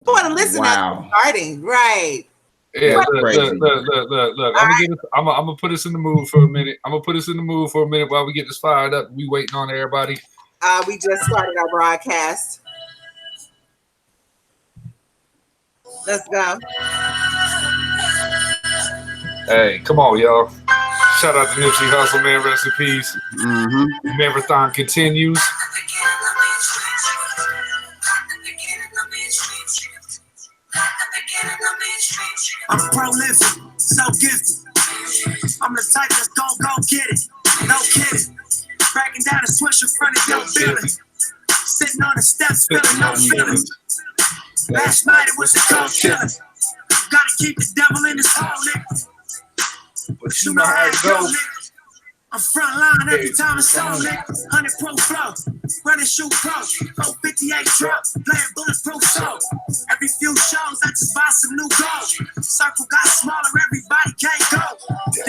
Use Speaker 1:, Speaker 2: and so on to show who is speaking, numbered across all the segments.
Speaker 1: For the listeners starting, right?
Speaker 2: Yeah, look. I'm gonna put us in the mood for a minute. While we get this fired up. We waiting on everybody.
Speaker 1: We just started our broadcast. Let's go.
Speaker 2: Hey, come on, y'all. Shout out to Nipsey Hussle, man. Rest in peace. Marathon continues.
Speaker 3: I'm prolific, so gifted. I'm the type that's go get it. No kidding. Breaking down a switch in front of your building. Sitting on the steps, feeling no feelings. Last night it was a cold killing. Gotta keep the devil in his hole, nigga. But you know how it goes, nigga. I'm front line every time it's on, nigga. 100 pro flow, running shoot pro, 58 drop, playing bulletproof show. Every few shows, I just buy some new gold. Circle got smaller, everybody can't go.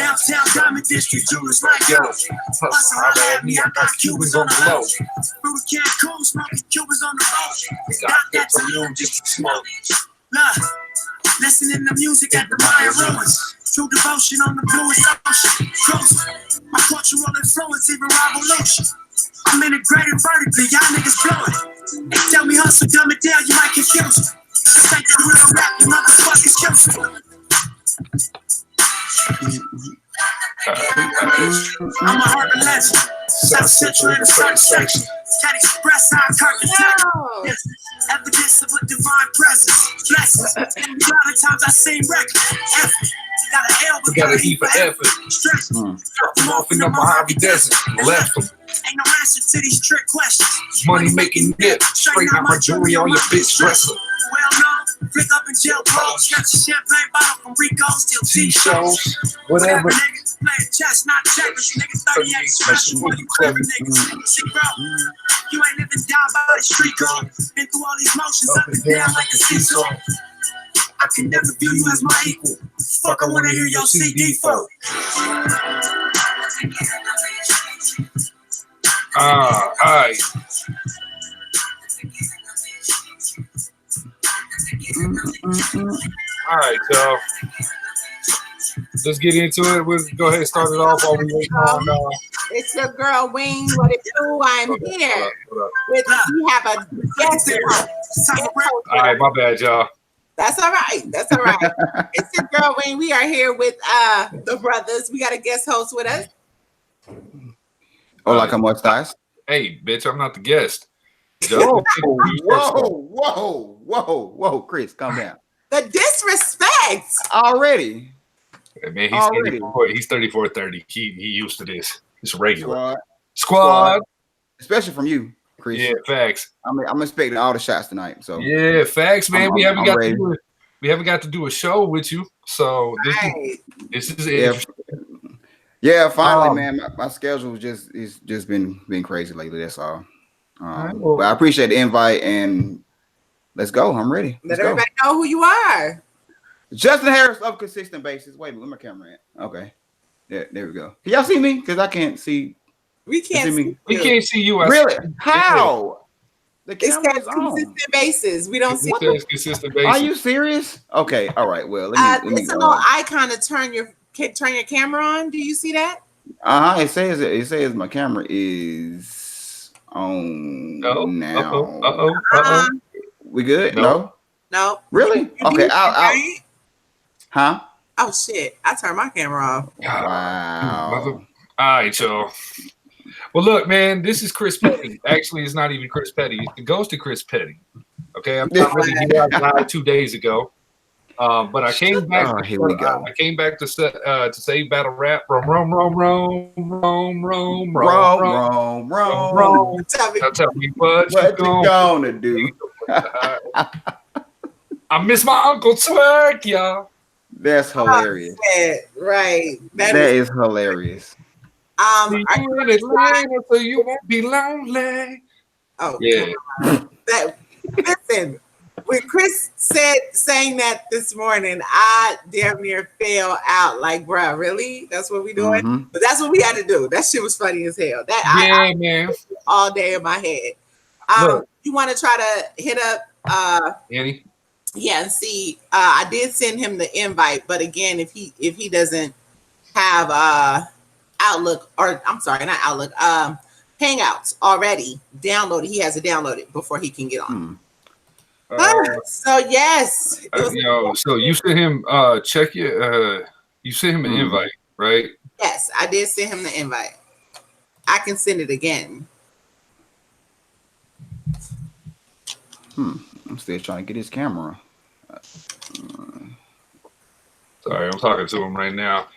Speaker 3: Downtown Diamond District, jewelers like yo. Hustle, holla at me, I got Cubans on the low. Through the Cancun, smoking Cubans on the boat. Got that Tulum just to smoke. Look, listening to music at the Mayan ruins. True devotion on the bluest ocean. Close. My cultural influence, even revolution. I'm integrated vertically, y'all niggas blowing. They tell me hustle, dumb it down, you might confuse me. This ain't the real rap, you motherfuckers use me. I'm a urban legend. South Central in a certain section. Can't express how I curtain tech. Evidence of a divine presence. Blessings. A lot of times I seen records. Got an L, but got a heap of effort. Stretch. Dropped them off in the Mojave Desert. Left them. Ain't no answer to these trick questions. Money making dip. Straight out my jewelry on your bitch dresser. Well known. Flick up in jail clothes. Got your champagne bottle from Rico's till T-shows. Whatever. Niggas playing chess, not checkers. Niggas 38 special for you clever niggas. See, bro, you ain't living down by the street code. Been through all these motions up and down like a seesaw. I can never view you as my equal. Fuck, I wanna hear your CD folk.
Speaker 2: Alright. Alright, y'all. Let's get into it. We'll go ahead and start it off while we wait on.
Speaker 1: It's your girl Wing. What it do? I'm here. We have a guest.
Speaker 2: All right, my bad, y'all.
Speaker 1: That's all right. That's all right. It's your girl Wing. We are here with the brothers. We got a guest host with us.
Speaker 4: Hola, ¿cómo estás?
Speaker 2: Hey, bitch, I'm not the guest.
Speaker 4: Whoa, Chris, calm down.
Speaker 1: The disrespect
Speaker 4: already.
Speaker 2: Hey, man, he's 34-30. He used to this. It's regular. Squad.
Speaker 4: Especially from you, Chris.
Speaker 2: Yeah, facts.
Speaker 4: I'm expecting all the shots tonight. So
Speaker 2: yeah, facts, man. We haven't got to do a show with you, so this is it.
Speaker 4: Yeah, finally, man. My schedule is just been crazy lately. That's all. But I appreciate the invite and let's go. I'm ready.
Speaker 1: Let everybody know who you are.
Speaker 4: Justin Harris of Consistent Basis. Wait a minute, where my camera at? Okay. Yeah, there we go. Can y'all see me? Because I can't see.
Speaker 1: We can't see me.
Speaker 2: We can't see you.
Speaker 4: Really? How?
Speaker 1: The camera is Consistent Basis. We don't see
Speaker 2: Consistent Basis.
Speaker 4: Are you serious? Okay. All right. Well, let me
Speaker 1: it's a little icon to turn your camera on. Do you see that?
Speaker 4: It says my camera is on now. We good? No. Really? Okay. I'll. Huh?
Speaker 1: Oh shit! I turned my camera off.
Speaker 4: Wow.
Speaker 2: All right, y'all. Well, look, man. This is Chris Petty. Actually, it's not even Chris Petty. It's the ghost of Chris Petty. Okay, I'm not really here. I died 2 days ago. But I came back.
Speaker 4: Here we go.
Speaker 2: I came back to save battle rap. Tell me what you
Speaker 4: gonna do.
Speaker 2: I miss my Uncle Twerk, y'all.
Speaker 4: That's hilarious.
Speaker 1: Right.
Speaker 4: That is hilarious.
Speaker 2: So you won't be lonely.
Speaker 1: Oh
Speaker 2: yeah.
Speaker 1: Listen. When Chris saying that this morning, I damn near fell out. Like, bruh, really? That's what we doing? Mm-hmm. But that's what we had to do. That shit was funny as hell.
Speaker 2: Man.
Speaker 1: All day in my head. You want to try to hit up
Speaker 2: Henny?
Speaker 1: Yeah, and see, I did send him the invite, but again, if he doesn't have Outlook, or I'm sorry, not Outlook, Hangouts already downloaded, he has to download it before he can get on. So yes, it was.
Speaker 2: So you sent him check your you sent him an invite, right?
Speaker 1: Yes, I did send him the invite. I can send it again.
Speaker 4: I'm still trying to get his camera.
Speaker 2: Sorry, I'm talking to him right now.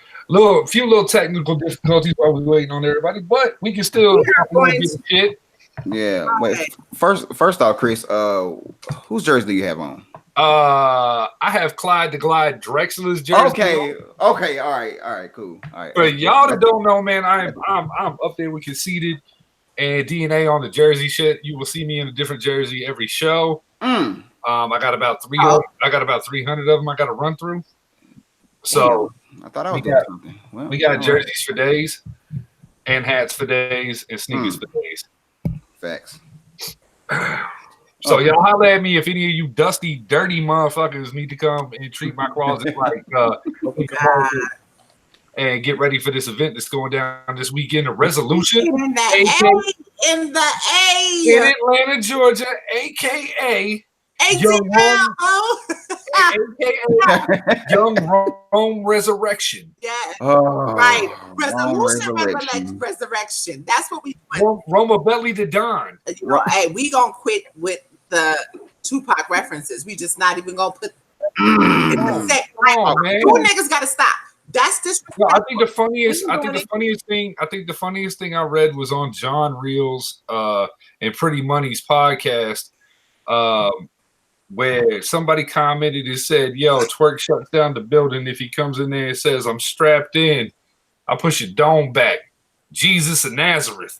Speaker 2: Few little technical difficulties while we're waiting on everybody, but we can still talk a little bit of shit.
Speaker 4: Yeah. Wait. First off, Chris, whose jersey do you have on?
Speaker 2: I have Clyde the Glide Drexler's jersey.
Speaker 4: Okay. All right, cool. All right.
Speaker 2: But y'all that don't know, man, I'm up there with Conceited and DNA on the jersey shit. You will see me in a different jersey every show. I got about 300. I got about 300 of them I got to run through. So
Speaker 4: I thought I was doing something. Well,
Speaker 2: we got jerseys for days, and hats for days, and sneakers for days.
Speaker 4: Facts.
Speaker 2: So y'all holler at me if any of you dusty, dirty motherfuckers need to come and treat my closet like and get ready for this event that's going down this weekend. A resolution
Speaker 1: in the
Speaker 2: Atlanta, Georgia, aka Young Rome Resurrection.
Speaker 1: Yeah. Right. Resolution, resurrection. That's what we
Speaker 2: want. Roma Belly to Don.
Speaker 1: Hey, we gonna quit with the Tupac references. We just not even gonna put in the set. You niggas gotta stop. That's disrespectful.
Speaker 2: I think the funniest thing I read was on John Reels and Pretty Money's podcast. Where somebody commented and said, yo, Twerk shuts down the building if he comes in there and says, I'm strapped in. I'll push your dome back. Jesus of Nazareth.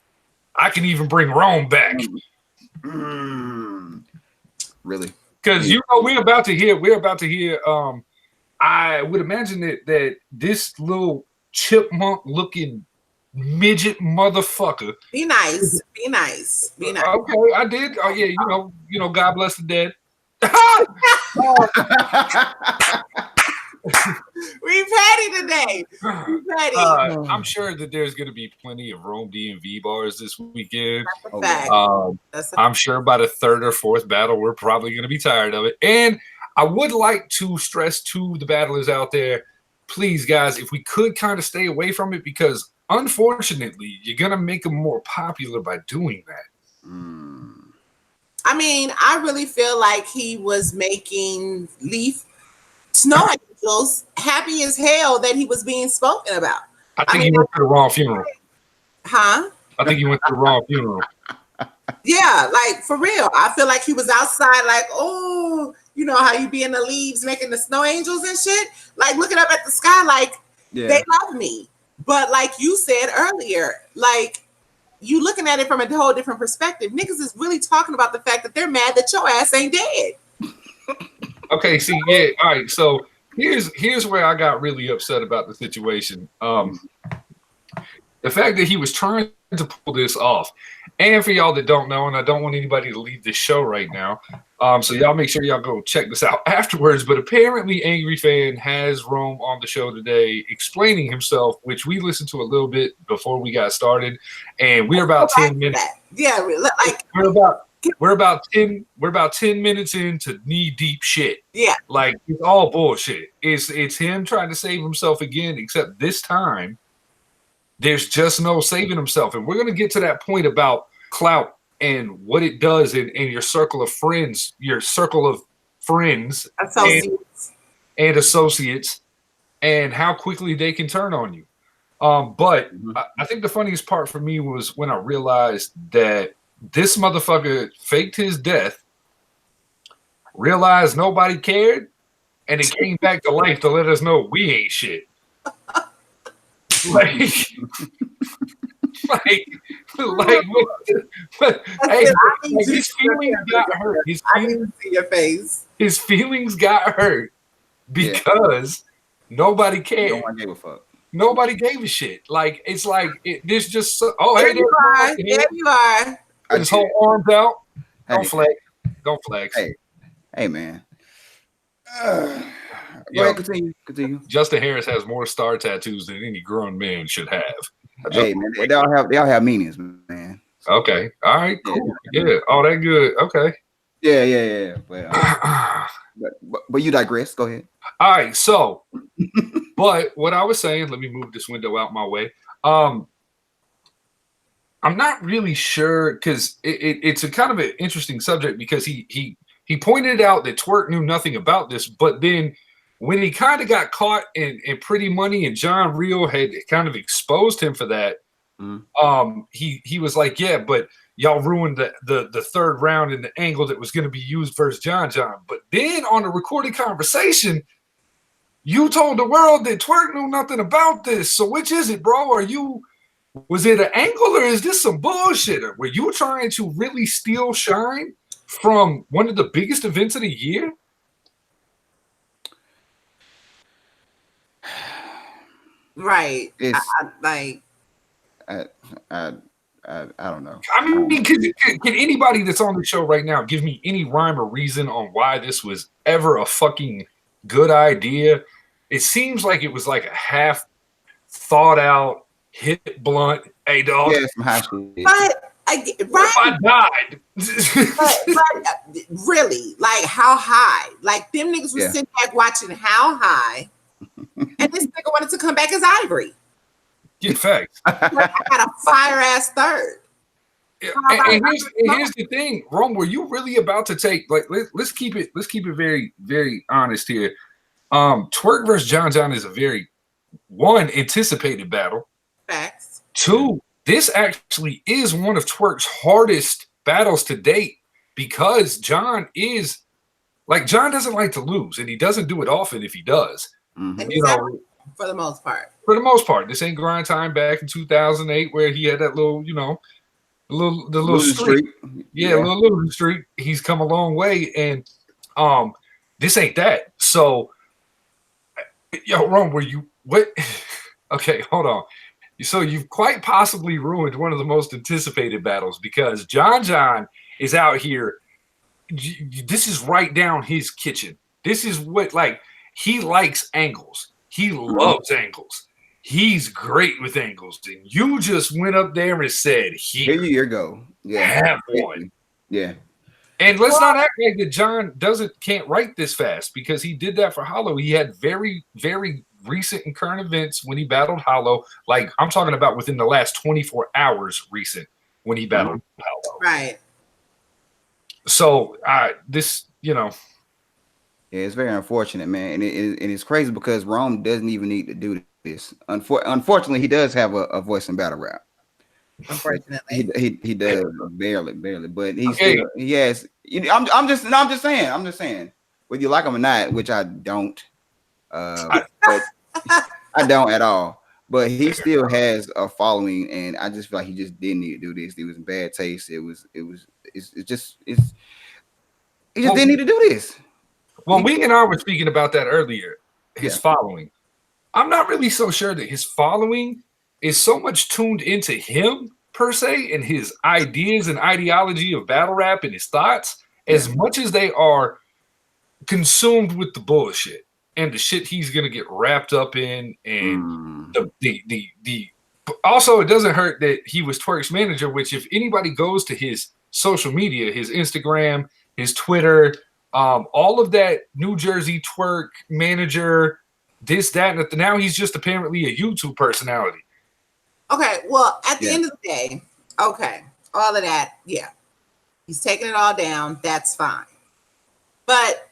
Speaker 2: I can even bring Rome back.
Speaker 4: Really?
Speaker 2: Because we're about to hear I would imagine that this little chipmunk looking midget motherfucker.
Speaker 1: Be nice.
Speaker 2: Okay, I did. Oh yeah, God bless the dead.
Speaker 1: We petty today. We petty.
Speaker 2: I'm sure that there's going to be plenty of Rome DMV bars this weekend.
Speaker 1: That's a fact.
Speaker 2: I'm sure by the third or fourth battle, we're probably going to be tired of it. And I would like to stress to the battlers out there, please, guys, if we could kind of stay away from it, because unfortunately, you're going to make them more popular by doing that.
Speaker 1: I mean, I really feel like he was making Leaf Snow Angels happy as hell that he was being spoken about.
Speaker 2: I think he went to the wrong funeral.
Speaker 1: Huh?
Speaker 2: I think he went to the wrong funeral.
Speaker 1: Yeah, like for real. I feel like he was outside like, oh, you know how you be in the leaves making the snow angels and shit? Like looking up at the sky like, they love me. But like you said earlier, like, you looking at it from a whole different perspective. Niggas is really talking about the fact that they're mad that your ass ain't dead.
Speaker 2: Okay, see, yeah, all right. So here's where I got really upset about the situation. The fact that he was trying to pull this off. And for y'all that don't know, and I don't want anybody to leave this show right now, so y'all make sure y'all go check this out afterwards. But apparently, Angry Fan has Rome on the show today explaining himself, which we listened to a little bit before we got started, and we're about 10 minutes.
Speaker 1: Yeah, like
Speaker 2: we're about 10 minutes into knee deep shit.
Speaker 1: Yeah,
Speaker 2: like it's all bullshit. It's him trying to save himself again, except this time there's just no saving himself. And we're going to get to that point about clout and what it does in your circle of friends,
Speaker 1: associates.
Speaker 2: And associates, and how quickly they can turn on you. But I think the funniest part for me was when I realized that this motherfucker faked his death, realized nobody cared, and it came back to life to let us know we ain't shit. Hey, his feelings got hurt. His feelings got hurt because nobody cared.
Speaker 4: No one gave a fuck.
Speaker 2: Nobody gave a shit. Like it's like there's just there
Speaker 1: you are.
Speaker 2: His whole arms out. Don't flex.
Speaker 4: Hey, man. Go ahead, continue.
Speaker 2: Justin Harris has more star tattoos than any grown man should have.
Speaker 4: Hey man, they all have meanings, man.
Speaker 2: So, okay, all right, cool. Yeah, all that good. Okay.
Speaker 4: Yeah. But you digress. Go ahead.
Speaker 2: All right, so, but what I was saying, let me move this window out my way. I'm not really sure because it's a kind of an interesting subject because he pointed out that Twerk knew nothing about this, but then when he kind of got caught in Pretty Money and John Real had kind of exposed him for that, he was like, yeah, but y'all ruined the third round in the angle that was going to be used versus John. But then on the recorded conversation, you told the world that Twerk knew nothing about this. So which is it, bro? Was it an angle or is this some bullshit? Were you trying to really steal shine from one of the biggest events of the year?
Speaker 1: Right.
Speaker 4: I don't know.
Speaker 2: I mean, can anybody that's on the show right now give me any rhyme or reason on why this was ever a fucking good idea? It seems like it was like a half thought out, hit blunt. Hey, dog.
Speaker 4: Yeah, some high shit.
Speaker 1: But
Speaker 2: I died.
Speaker 1: but really, like how high? Like them niggas were sitting back watching How High, and this nigga wanted to come back as Ivory.
Speaker 2: Get facts.
Speaker 1: I got a fire ass third.
Speaker 2: And here's the thing, Rome. Were you really about to take let's keep it very, very honest here. Twerk versus John is a very anticipated battle.
Speaker 1: Facts.
Speaker 2: 2, this actually is one of Twerk's hardest battles to date because John doesn't like to lose, and he doesn't do it often if he does.
Speaker 1: Mm-hmm. For the most part.
Speaker 2: For the most part. This ain't grind time back in 2008 where he had that little, the little streak. Yeah, little streak. He's come a long way, and this ain't that. So, Rome, what? Okay, hold on. So you've quite possibly ruined one of the most anticipated battles because John is out here. This is right down his kitchen. This is what, he likes angles. He loves angles. He's great with angles. And you just went up there and said, here
Speaker 4: you go. Yeah.
Speaker 2: Have one.
Speaker 4: Yeah.
Speaker 2: And let's not act like that John can't write this fast because he did that for Hollow. He had very, very recent and current events when he battled Hollow. Like, I'm talking about within the last 24 hours recent when he battled Hollow.
Speaker 1: Right.
Speaker 2: So, this,
Speaker 4: Yeah, it's very unfortunate, man. And it's crazy because Rome doesn't even need to do this. Unfortunately, he does have a voice in battle rap.
Speaker 1: Unfortunately.
Speaker 4: He does barely. But he has. I'm just saying. Whether you like him or not, which I don't. But I don't at all. But he still has a following, and I just feel like he just didn't need to do this. It was in bad taste. He just didn't need to do this.
Speaker 2: Well, we and I were speaking about that earlier. His following. I'm not really so sure that his following is so much tuned into him per se and his ideas and ideology of battle rap and his thoughts as much as they are consumed with the bullshit and the shit he's gonna get wrapped up in, and the also, it doesn't hurt that he was Twerk's manager, which if anybody goes to his social media, his Instagram, his Twitter, all of that New Jersey Twerk manager, this, that, and now he's just apparently a YouTube personality.
Speaker 1: Okay, well, at the end of the day, okay, all of that, he's taking it all down. That's fine. But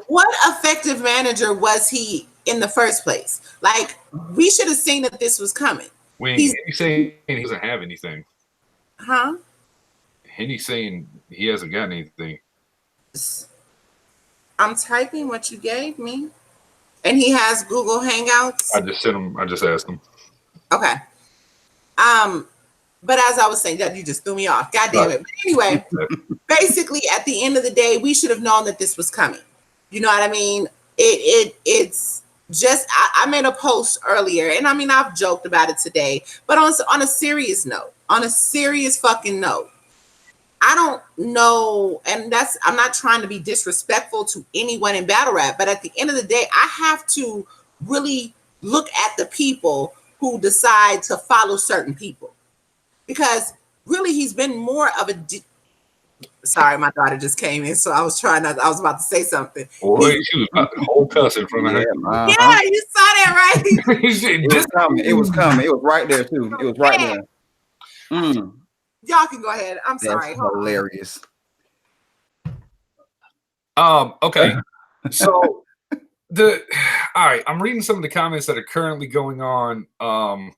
Speaker 1: what effective manager was he in the first place? Like, we should have seen that this was coming.
Speaker 2: He's saying he doesn't have anything.
Speaker 1: Huh?
Speaker 2: Henny's saying he hasn't got anything.
Speaker 1: I'm typing what you gave me. And he has Google Hangouts.
Speaker 2: I just asked him.
Speaker 1: Okay. But as I was saying, you just threw me off. God damn it. But anyway, basically at the end of the day, we should have known that this was coming. You know what I mean? It's just, I made a post earlier, and I mean, I've joked about it today, but on a serious note, on a serious fucking note, I don't know, and I'm not trying to be disrespectful to anyone in battle rap, but at the end of the day, I have to really look at the people who decide to follow certain people, because really he's been more of a sorry, my daughter just came in, so I was about to say something.
Speaker 2: Boy, she was about to whole cuss in front of her.
Speaker 1: Yeah, you saw that, right?
Speaker 4: It was coming. It was coming. It was right there too. It was right there.
Speaker 1: Y'all can go ahead. I'm sorry.
Speaker 4: That's hilarious.
Speaker 2: Okay. So all right, I'm reading some of the comments that are currently going on. All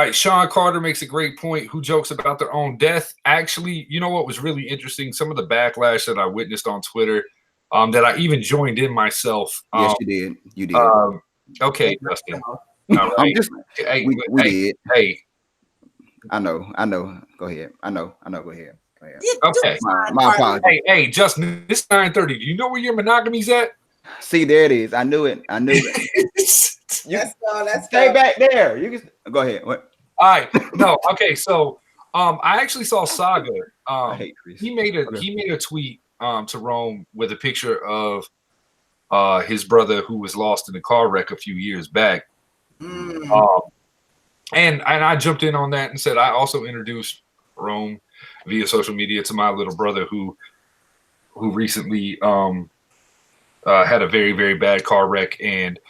Speaker 2: right, Sean Carter makes a great point. Who jokes about their own death? Actually, you know what was really interesting? Some of the backlash that I witnessed on Twitter, that I even joined in myself.
Speaker 4: Yes, you did. You did.
Speaker 2: Okay, Dustin. All right.
Speaker 4: We did.
Speaker 2: Hey.
Speaker 4: I know. Go ahead. I know. Go ahead.
Speaker 2: Okay.
Speaker 4: My apologies.
Speaker 2: Hey, Justin, it's 9:30. Do you know where your monogamy's at?
Speaker 4: See, there it is. I knew it.
Speaker 1: Let's
Speaker 4: stay back there. You can go ahead. What?
Speaker 2: All right. No. Okay. So, I actually saw Saga.
Speaker 4: I hate Chris.
Speaker 2: He made a tweet to Rome with a picture of his brother who was lost in a car wreck a few years back. And I jumped in on that and said I also introduced Rome via social media to my little brother who recently had a very, very bad car wreck and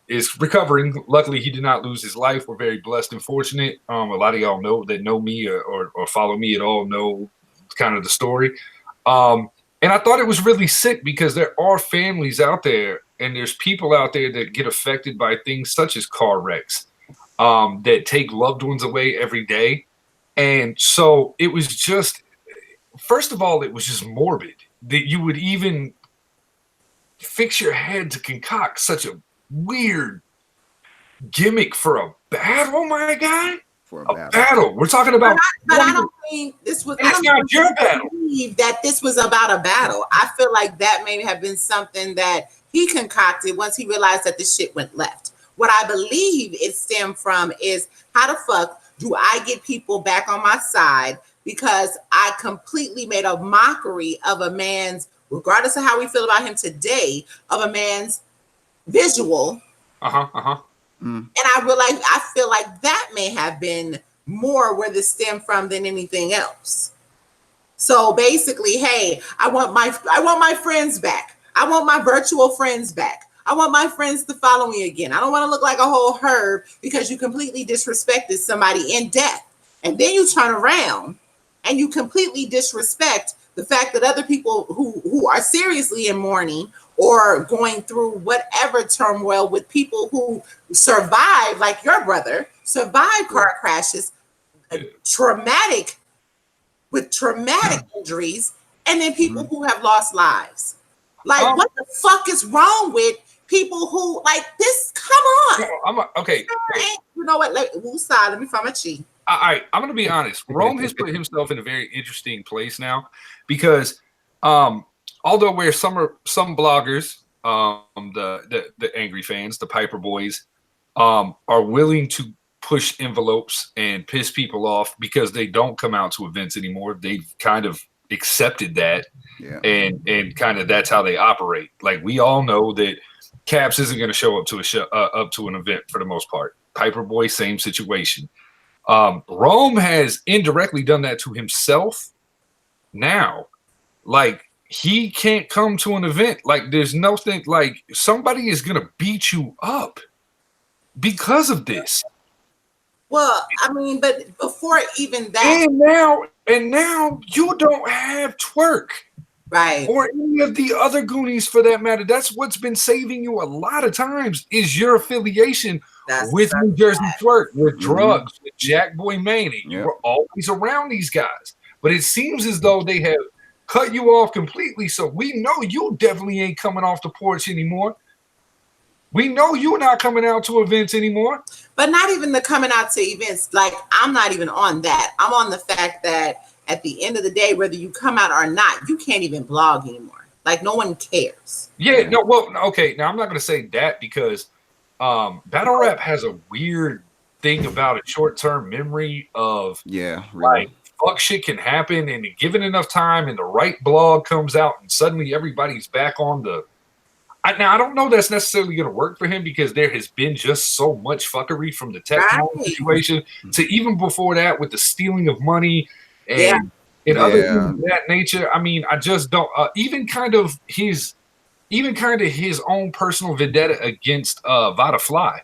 Speaker 2: is recovering. Luckily, he did not lose his life. We're very blessed and fortunate. A lot of y'all know me or follow me at all know kind of the story. And I thought it was really sick because there are families out there and there's people out there that get affected by things such as car wrecks that take loved ones away every day. And so it was just, first of all, it was just morbid that you would even fix your head to concoct such a weird gimmick for a battle, my guy.
Speaker 4: For
Speaker 2: a battle. We're talking about.
Speaker 1: But I don't think this was.
Speaker 2: It's not your battle.
Speaker 1: Believe that this was about a battle. I feel like that may have been something that he concocted once he realized that the shit went left. What I believe it stemmed from is how the fuck do I get people back on my side because I completely made a mockery of a man's, regardless of how we feel about him today, of a man's visual. And I feel like that may have been more where this stemmed from than anything else. So basically, hey, I want my friends back. I want my virtual friends back. I want my friends to follow me again. I don't want to look like a whole herb because you completely disrespected somebody in death. And then you turn around and you completely disrespect the fact that other people who are seriously in mourning or going through whatever turmoil with people who survive, like your brother, survived car crashes, traumatic injuries, and then people who have lost lives. Like, what the fuck is wrong with people who like this? Come on.
Speaker 2: Okay.
Speaker 1: You know what? Let me find my cheat.
Speaker 2: All right, I'm going to be honest. Rome has put himself in a very interesting place now because although where some bloggers, the angry fans, the Piper boys, are willing to push envelopes and piss people off because they don't come out to events anymore. They've kind of accepted that, and kind of that's how they operate. Like we all know that Caps isn't going to show up to up to an event for the most part. Piper boy, same situation. Rome has indirectly done that to himself now. Like he can't come to an event. Like there's nothing, like somebody is going to beat you up because of this.
Speaker 1: Well, I mean, but before even that.
Speaker 2: And now you don't have Twerk.
Speaker 1: Right.
Speaker 2: Or any of the other Goonies for that matter. That's what's been saving you a lot of times is your affiliation with New Jersey Twerk, with drugs, with Jack Boy Maney. You were always around these guys. But it seems as though they have cut you off completely. So we know you definitely ain't coming off the porch anymore. We know you're not coming out to events anymore.
Speaker 1: But not even the coming out to events. Like, I'm not even on that. I'm on the fact that at the end of the day, whether you come out or not, you can't even blog anymore. Like, no one cares.
Speaker 2: Yeah, no, well, okay. Now, I'm not going to say that because battle rap has a weird thing about a short-term memory of
Speaker 4: really.
Speaker 2: Like fuck shit can happen, and given enough time, and the right blog comes out, and suddenly everybody's back on the. Now I don't know that's necessarily going to work for him because there has been just so much fuckery from the tech situation to even before that with the stealing of money and other things of that nature. I mean, I just don't even kind of his own personal vendetta against Vada Fly.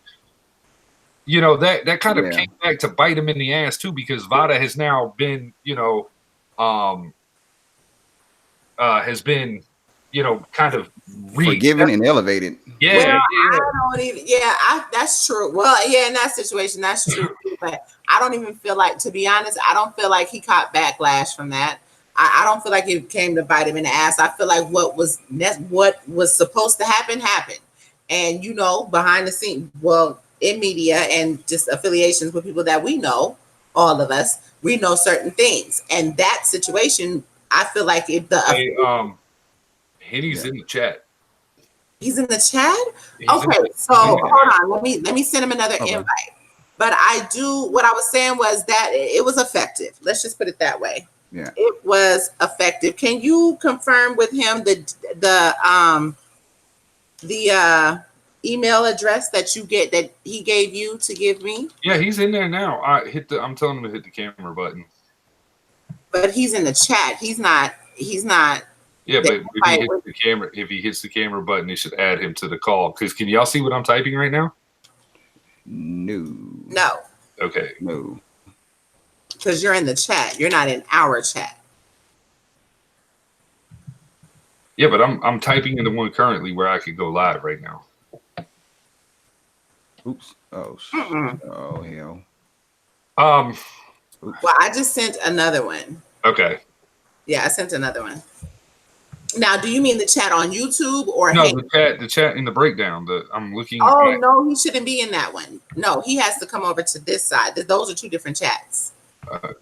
Speaker 2: You know, that kind of came back to bite him in the ass too, because Vada has now been, has been, kind of
Speaker 4: forgiven and elevated.
Speaker 2: Yeah,
Speaker 1: that's true. Well, yeah, in that situation, that's true. But I don't even feel like, to be honest, I don't feel like he caught backlash from that. I don't feel like it came to bite him in the ass. I feel like what was supposed to happen happened, and behind the scene, in media and just affiliations with people that we know, all of us, we know certain things, and that situation, I feel like
Speaker 2: Henny's in the chat.
Speaker 1: He's in the chat. Hold on. Let me send him another invite. But what I was saying was that it was effective. Let's just put it that way.
Speaker 4: Yeah,
Speaker 1: it was effective. Can you confirm with him the email address that he gave you to give me?
Speaker 2: Yeah, he's in there now. I'm telling him to hit the camera button.
Speaker 1: But he's in the chat. He's not.
Speaker 2: Yeah, but if he hits the camera button, he should add him to the call. Because can y'all see what I'm typing right now?
Speaker 1: No.
Speaker 2: Okay.
Speaker 4: No.
Speaker 1: Because you're in the chat. You're not in our chat.
Speaker 2: Yeah, but I'm typing in the one currently where I could go live right now.
Speaker 4: Oops. Oh, oh hell.
Speaker 1: Well, I just sent another one.
Speaker 2: Okay.
Speaker 1: Yeah, I sent another one. Now, do you mean the chat on YouTube or
Speaker 2: no? The chat in the breakdown. I'm looking.
Speaker 1: Oh no, he shouldn't be in that one. No, he has to come over to this side. Those are two different chats.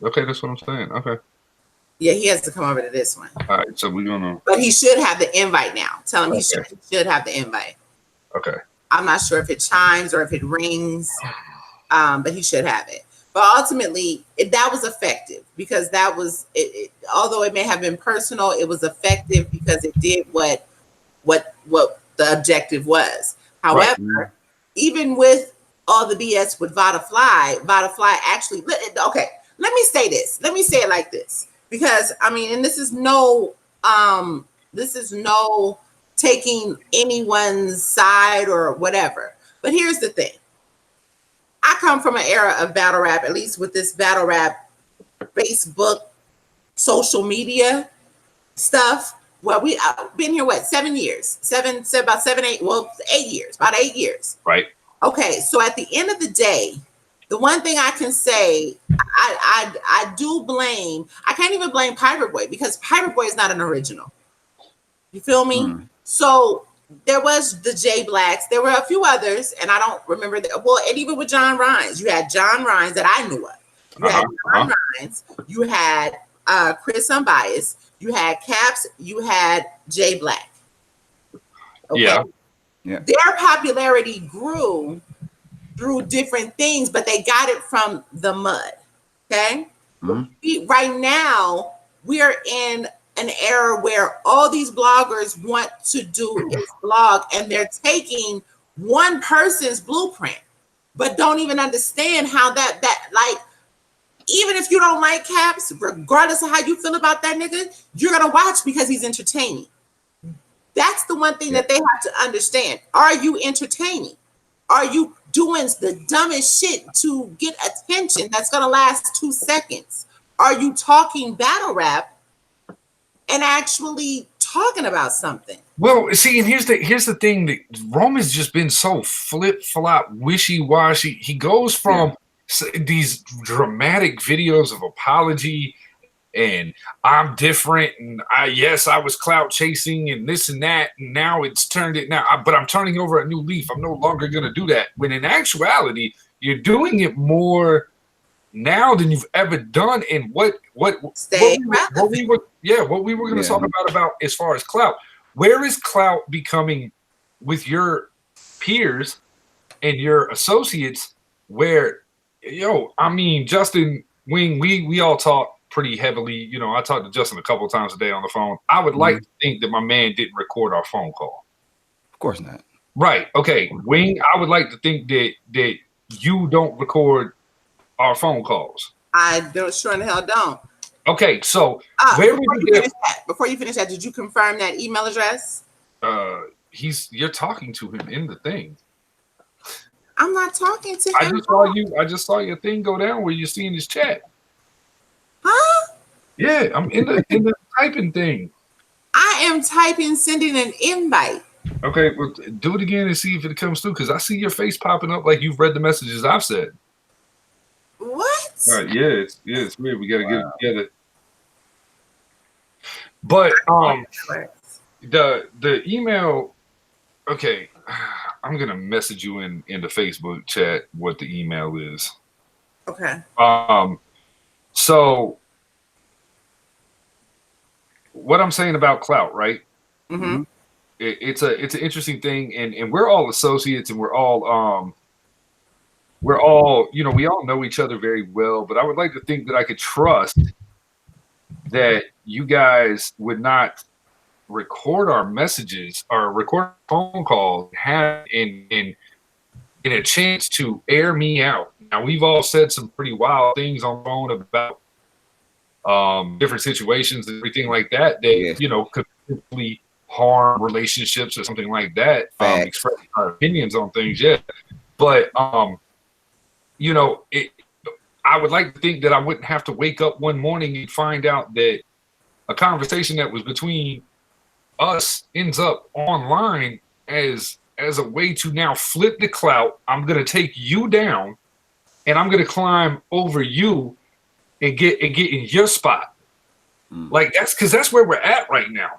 Speaker 2: Okay, that's what I'm saying. Okay.
Speaker 1: Yeah, he has to come over to this one.
Speaker 2: All right, so we're gonna.
Speaker 1: But he should have the invite now. Tell him he should have the invite.
Speaker 2: Okay.
Speaker 1: I'm not sure if it chimes or if it rings, but he should have it. But ultimately, that was effective because that was it. Although it may have been personal, it was effective because it did what the objective was. However, even with all the BS with Vada Fly actually. Okay, let me say this. Let me say it like this because I mean, and this is no taking anyone's side or whatever. But here's the thing. I come from an era of battle rap, at least with this battle rap, Facebook, social media stuff. Well, we've been here, 7 years? About 8 years, about 8 years.
Speaker 2: Right.
Speaker 1: Okay, so at the end of the day, the one thing I can say, I do blame, I can't even blame Pirate Boy because Pirate Boy is not an original. You feel me? Mm. So there was the J Blacks. There were a few others, and I don't remember that. Well, and even with John Rhines, you had John Rhines that I knew of. You had John Rhines. You had Chris Unbiased. You had Caps. You had J Black. Okay?
Speaker 2: Yeah.
Speaker 1: Their popularity grew through different things, but they got it from the mud. Okay. Mm-hmm. Right now, we are in an era where all these bloggers want to do is blog, and they're taking one person's blueprint, but don't even understand how that like, even if you don't like Caps, regardless of how you feel about that nigga, you're gonna watch because he's entertaining. That's the one thing that they have to understand. Are you entertaining? Are you doing the dumbest shit to get attention that's gonna last 2 seconds? Are you talking battle rap and actually talking about something?
Speaker 2: Well, see, and here's the thing that Roman's just been so flip-flop, wishy-washy. He goes from these dramatic videos of apology and I'm different and I was clout chasing and this and that, and now it's turned it now, but I'm turning over a new leaf. I'm no longer going to do that. When in actuality, you're doing it more now than you've ever done. And what we were going to talk about as far as clout. Where is clout becoming with your peers and your associates? Where, I mean, Justin Wing, we all talk. pretty heavily, you know, I talk to Justin a couple of times a day on the phone. I would like to think that my man didn't record our phone call.
Speaker 4: Of course not.
Speaker 2: Right. Okay. Wing, I would like to think that you don't record our phone calls.
Speaker 1: I don't, sure in the hell don't.
Speaker 2: Okay, so
Speaker 1: before you finish that, did you confirm that email address?
Speaker 2: You're talking to him in the thing.
Speaker 1: I'm not talking to him.
Speaker 2: I just saw your thing go down where you're seeing his chat.
Speaker 1: Huh?
Speaker 2: Yeah, I'm in the typing thing.
Speaker 1: I am typing, sending an invite.
Speaker 2: Okay, well, do it again and see if it comes through, because I see your face popping up like you've read the messages I've said.
Speaker 1: What?
Speaker 2: All right, yeah, it's weird. We gotta get it together. But the email, okay, I'm gonna message you in the Facebook chat what the email is.
Speaker 1: Okay.
Speaker 2: So what I'm saying about clout, right?
Speaker 1: Mm-hmm.
Speaker 2: It's an interesting thing, and we're all associates, and we're all you know, we all know each other very well, but I would like to think that I could trust that you guys would not record our messages or record phone calls, have in a chance to air me out. Now, we've all said some pretty wild things on phone about different situations and everything like that you know, could potentially harm relationships or something like that. Expressing our opinions on things, but you know, I would like to think that I wouldn't have to wake up one morning and find out that a conversation that was between us ends up online as a way to now flip the clout. I'm going to take you down, and I'm going to climb over you and get in your spot. Like, that's where we're at right now.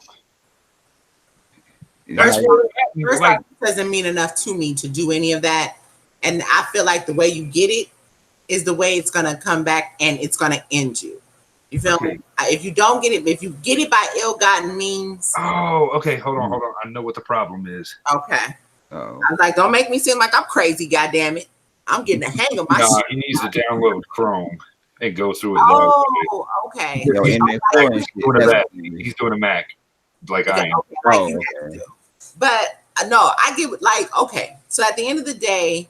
Speaker 2: That's where we're at.
Speaker 1: Like, it doesn't mean enough to me to do any of that. And I feel like the way you get it is the way it's going to come back, and it's going to end you. You feel me? If you don't get it, if you get it by ill-gotten means.
Speaker 2: Oh, okay. Hold on. I know what the problem is.
Speaker 1: Okay. I was like, don't make me seem like I'm crazy, goddammit. I'm getting the hang of my shit.
Speaker 2: He needs to download Chrome and go through it.
Speaker 1: Oh, okay.
Speaker 2: He's doing a Mac like I am.
Speaker 1: Okay. But no, I get like, okay. So at the end of the day,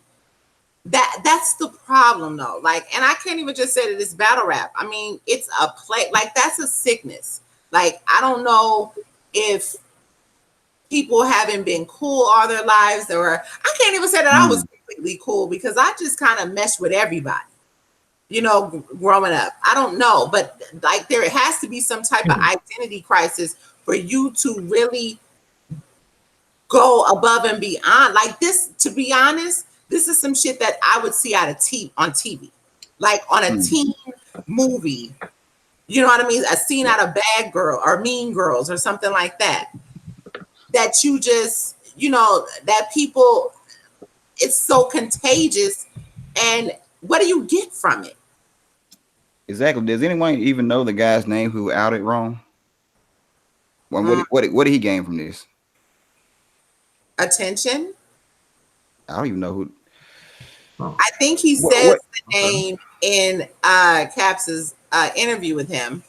Speaker 1: that's the problem though. Like, and I can't even just say that it's battle rap. I mean, it's a play, like that's a sickness. Like, I don't know if people haven't been cool all their lives, or I can't even say that I was completely cool, because I just kind of meshed with everybody, you know, growing up. I don't know, but like there has to be some type of identity crisis for you to really go above and beyond. Like this, to be honest, this is some shit that I would see on TV, like on a teen movie. You know what I mean? A scene out of Bad Girl or Mean Girls or something like that. That you just, you know, that people, it's so contagious. And what do you get from it?
Speaker 4: Exactly. Does anyone even know the guy's name who outed wrong? Well, what did he gain from this?
Speaker 1: Attention.
Speaker 4: I don't even know who.
Speaker 1: I think he says the name in Caps's interview with him,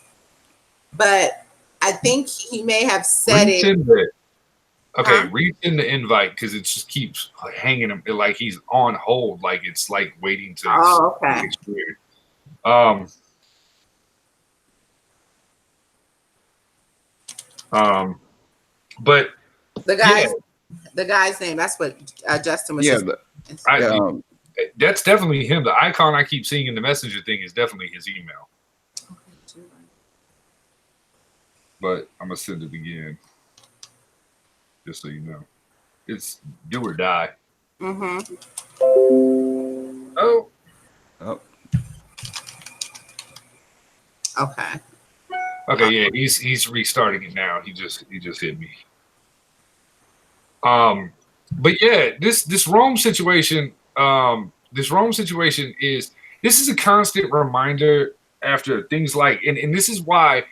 Speaker 1: but I think he may have said it.
Speaker 2: Okay, read in the invite, because it just keeps hanging him like he's on hold, like it's like waiting to.
Speaker 1: Oh, okay.
Speaker 2: It's weird. But
Speaker 1: the guy's name. That's what Justin was.
Speaker 2: That's definitely him. The icon I keep seeing in the messenger thing is definitely his email. But I'm gonna send it again, just so you know. It's do or die.
Speaker 1: Mm-hmm.
Speaker 2: Oh.
Speaker 1: Okay.
Speaker 2: Okay, yeah, he's restarting it now. He just hit me. But yeah, this Rome situation, is a constant reminder after things like, and this is why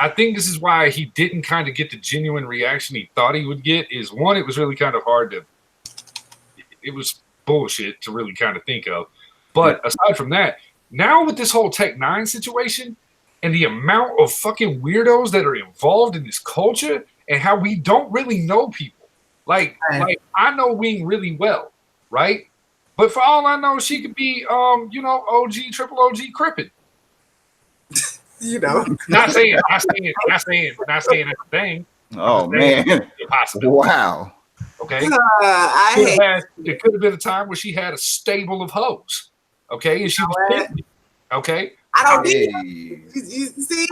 Speaker 2: I think this is why he didn't kind of get the genuine reaction he thought he would get. Is one, it was really kind of hard to, it was bullshit to really kind of think of. But aside from that, now with this whole Tech 9 situation, and the amount of fucking weirdos that are involved in this culture and how we don't really know people. Like I know Wing really well, right? But for all I know, she could be, OG, triple OG Crippin. Not saying that's the thing.
Speaker 4: Oh man! Wow.
Speaker 2: Okay. It could have been a time where she had a stable of hoes. Okay, and she was pimping. Okay.
Speaker 1: I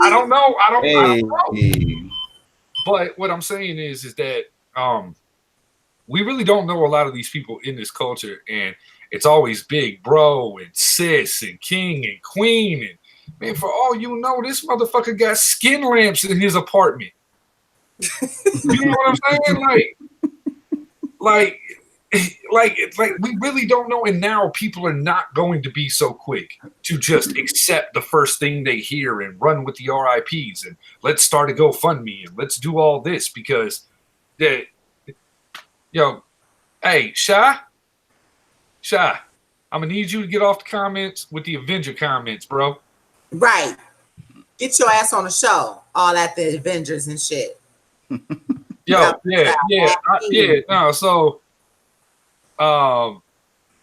Speaker 1: don't
Speaker 2: know. I don't know. But what I'm saying is that we really don't know a lot of these people in this culture, and it's always big bro and sis and king and queen, and man, for all you know, this motherfucker got skin lamps in his apartment. You know what I'm saying? Like we really don't know, and now people are not going to be so quick to just accept the first thing they hear and run with the RIPs and let's start a GoFundMe and let's do all this because hey, Shy, I'm gonna need you to get off the comments with the Avenger comments, bro.
Speaker 1: Right. Get your ass on the show. All at the Avengers and shit.
Speaker 2: So,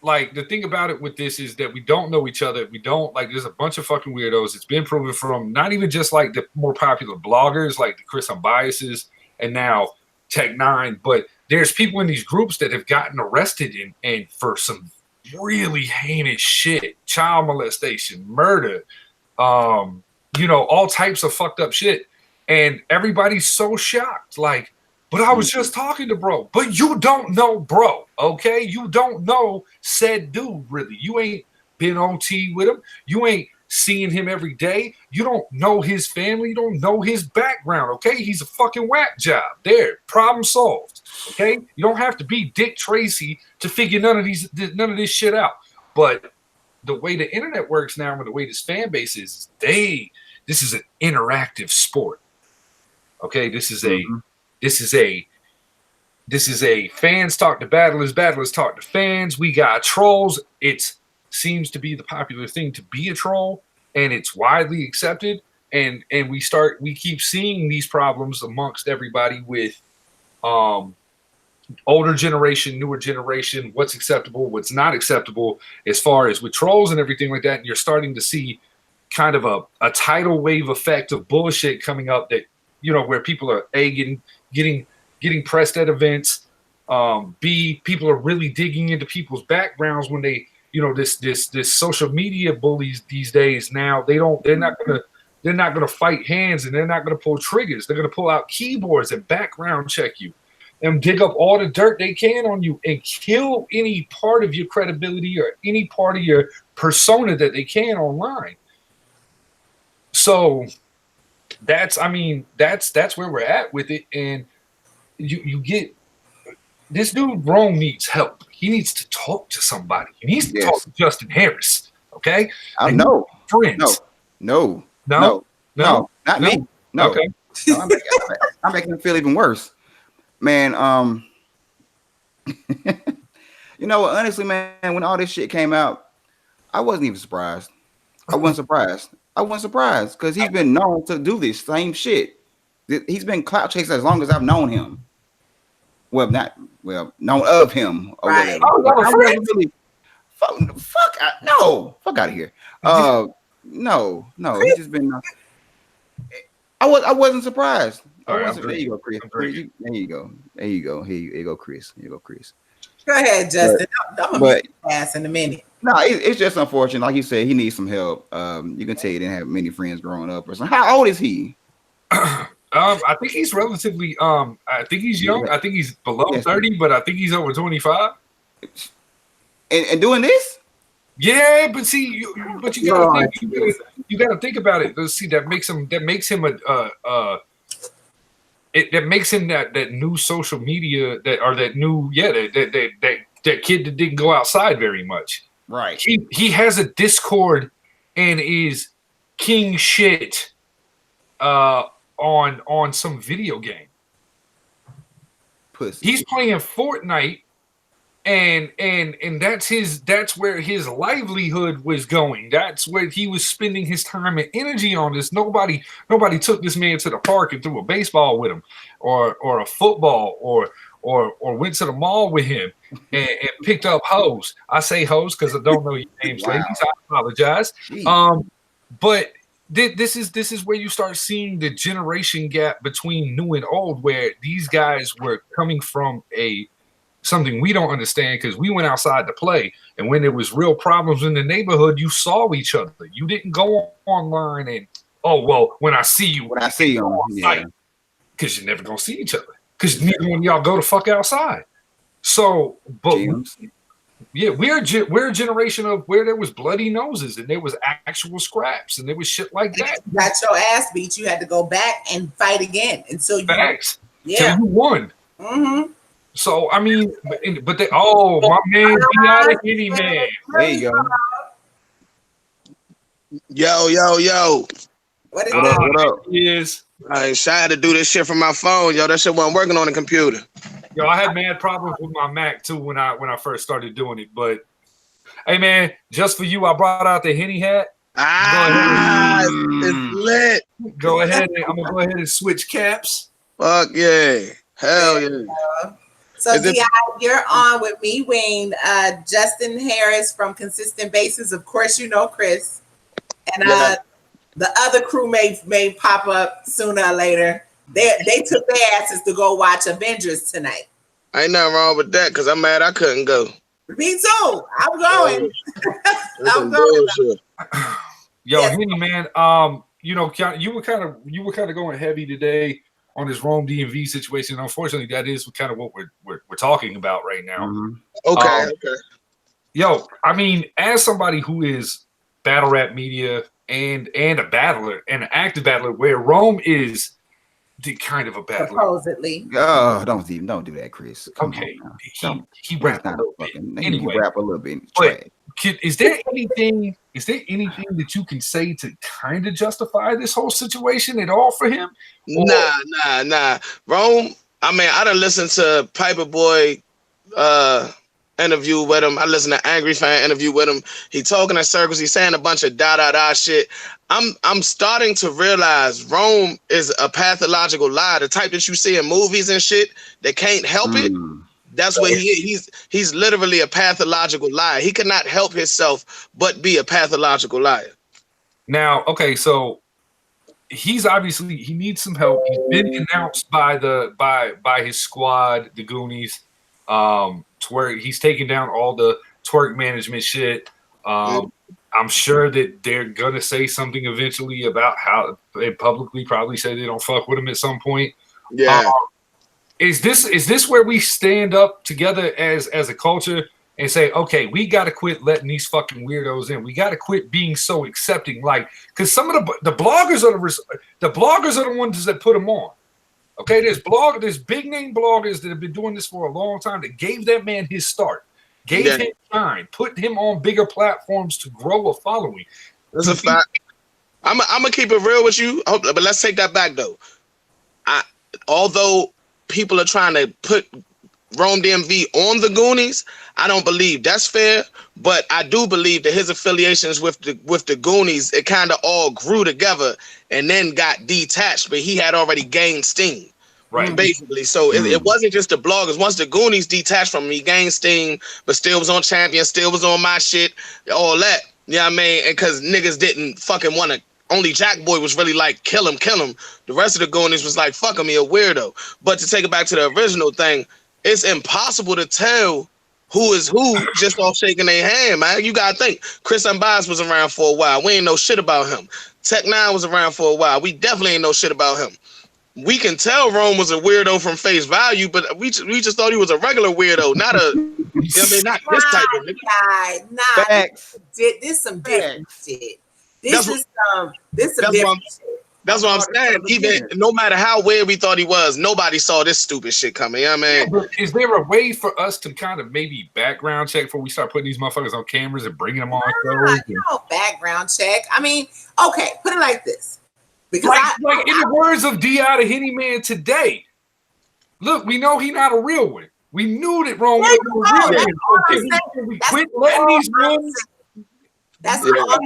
Speaker 2: like the thing about it with this is that we don't know each other. We don't there's a bunch of fucking weirdos. It's been proven from not even just like the more popular bloggers like the Chris Unbiases and now Tech9, but there's people in these groups that have gotten arrested and for some really heinous shit, child molestation, murder, all types of fucked up shit. And everybody's so shocked. Like, but I was just talking to bro. But you don't know bro, okay? You don't know said dude, really. You ain't been OT with him. You ain't seeing him every day. You don't know his family. You don't know his background, okay? He's a fucking whack job. There, problem solved, okay? You don't have to be Dick Tracy to figure none of this shit out. But the way the internet works now and the way this fan base is, this is an interactive sport. Okay, this is a fans talk to battlers talk to fans. We got trolls. It seems to be the popular thing to be a troll, and it's widely accepted. And we keep seeing these problems amongst everybody with older generation, newer generation, what's acceptable, what's not acceptable, as far as with trolls and everything like that. And you're starting to see kind of a tidal wave effect of bullshit coming up that, where people are getting pressed at events. B, people are really digging into people's backgrounds when they, this social media bullies these days. Now they're not gonna fight hands and they're not gonna pull triggers. They're gonna pull out keyboards and background check you and dig up all the dirt they can on you and kill any part of your credibility or any part of your persona that they can online. So that's where we're at with it. And you get this dude Rome needs help. He needs to talk to somebody. He needs to talk to Justin Harris. Okay.
Speaker 4: No,
Speaker 2: friends.
Speaker 4: No, not me. No.
Speaker 2: Okay.
Speaker 4: No, I'm making him feel even worse. Man, honestly, man, when all this shit came out, I wasn't even surprised. I wasn't surprised because he's been known to do this same shit. He's been clout chasing as long as I've known him. Known of him or
Speaker 1: right.
Speaker 4: whatever. Fuck out of here. No, he's just been. I wasn't surprised. There you go, Chris. There you go, Chris.
Speaker 1: Go ahead, Justin. I'm gonna pass in a minute.
Speaker 4: No, it's just unfortunate. Like you said, he needs some help. You can tell he didn't have many friends growing up or something. How old is he?
Speaker 2: I think he's relatively. I think he's young. I think he's below 30, but I think he's over 25.
Speaker 4: And doing this?
Speaker 2: Yeah, but see, you gotta think about it. Let's see, that makes him that makes him that new social media that kid that didn't go outside very much.
Speaker 4: Right.
Speaker 2: He has a Discord and is king shit on some video game.
Speaker 4: Pussy.
Speaker 2: He's playing Fortnite and that's where his livelihood was going. That's where he was spending his time and energy on this. Nobody took this man to the park and threw a baseball with him, or a football, or went to the mall with him and picked up hoes. I say hoes because I don't know your names, ladies. I apologize. But this is where you start seeing the generation gap between new and old, where these guys were coming from something we don't understand because we went outside to play, and when there was real problems in the neighborhood, you saw each other. You didn't go online and when I see you,
Speaker 4: yeah,
Speaker 2: because you're never gonna see each other because neither one of y'all go to fuck outside. So, but yeah, we're a generation of where there was bloody noses and there was actual scraps and there was shit like that.
Speaker 1: You got your ass beat. You had to go back and fight again until you
Speaker 2: won.
Speaker 1: Mm-hmm.
Speaker 2: So I mean, but they my man, Hennyman.
Speaker 4: There you go.
Speaker 3: Yo.
Speaker 1: What
Speaker 3: up? I tried to do this shit from my phone, yo. That shit wasn't working on the computer.
Speaker 2: Yo, I had mad problems with my Mac too when I first started doing it. But hey, man, just for you, I brought out the Henny hat.
Speaker 3: It's lit.
Speaker 2: Go ahead. I'm gonna go ahead and switch caps.
Speaker 3: Fuck yeah. Hell yeah.
Speaker 1: So D.I., you're on with me, Wayne, Justin Harris from Consistent Bases. Of course, you know Chris. And the other crew may pop up sooner or later. They took their asses to go watch Avengers tonight.
Speaker 3: Ain't nothing wrong with that because I'm mad I couldn't go.
Speaker 1: Me too. I'm going. I'm going.
Speaker 2: Yo, Henny, man. You were kind of going heavy today on this Rome DMV situation. Unfortunately, that is kind of what we're talking about right now.
Speaker 3: Mm-hmm. Okay.
Speaker 2: Yo, I mean, as somebody who is battle rap media and a battler and an active battler, where Rome is the kind of a battler.
Speaker 1: Supposedly.
Speaker 4: Oh, don't do that, Chris. Come
Speaker 2: okay,
Speaker 4: on
Speaker 2: he rapped a little bit.
Speaker 4: Anyway, rap a little bit.
Speaker 2: But is there anything that you can say to kind of justify this whole situation at all for him?
Speaker 3: Nah. Rome, I mean, I done listened to Piper Boy interview with him. I listened to Angry Fan interview with him. He talking in circles. He's saying a bunch of da shit. I'm starting to realize Rome is a pathological lie. The type that you see in movies and shit that can't help it. That's what he's literally a pathological liar. He cannot help himself but be a pathological liar.
Speaker 2: Now, okay, so he's obviously he needs some help. He's been announced by his squad, the Goonies, to where he's taking down all the twerk management shit. I'm sure that they're gonna say something eventually about how they publicly probably say they don't fuck with him at some point.
Speaker 3: Yeah.
Speaker 2: Is this where we stand up together as a culture and say, okay, we got to quit letting these fucking weirdos in. We got to quit being so accepting, like, because some of the bloggers are the ones that put them on. Okay, there's big name bloggers that have been doing this for a long time that gave that man his start, gave him time, put him on bigger platforms to grow a following.
Speaker 3: That's a fact. I'm gonna keep it real with you, but let's take that back though. Although people are trying to put Rome DMV on the Goonies, I don't believe that's fair, but I do believe that his affiliations with the Goonies, it kind of all grew together and then got detached, but he had already gained steam. Right. Basically. So it wasn't just the bloggers. Once the Goonies detached from him, he gained steam, but still was on Champion, still was on my shit, all that. You know what I mean? And because niggas didn't fucking want to. Only Jack Boy was really like, kill him. The rest of the Goonies was like, fuck him, he a weirdo. But to take it back to the original thing, it's impossible to tell who is who just off shaking their hand, man. You gotta think. Chris Unbiased was around for a while. We ain't know shit about him. Tech 9 was around for a while. We definitely ain't know shit about him. We can tell Rome was a weirdo from face value, but we just thought he was a regular weirdo, not a, you know what I mean, not this type of nigga.
Speaker 1: Nah. This some different shit. This is some different shit.
Speaker 3: That's what I'm saying. Even no matter how weird we thought he was, nobody saw this stupid shit coming. You know what I mean?
Speaker 2: Is there a way for us to kind of maybe background check before we start putting these motherfuckers on cameras and bringing them on shows?
Speaker 1: No background check. I mean, okay, put it like this. Because
Speaker 2: like in the words of D.I. the Hennyman today, look, we know he not a real one. We knew that Rome was going to win. We quit letting these runs.
Speaker 1: That's all.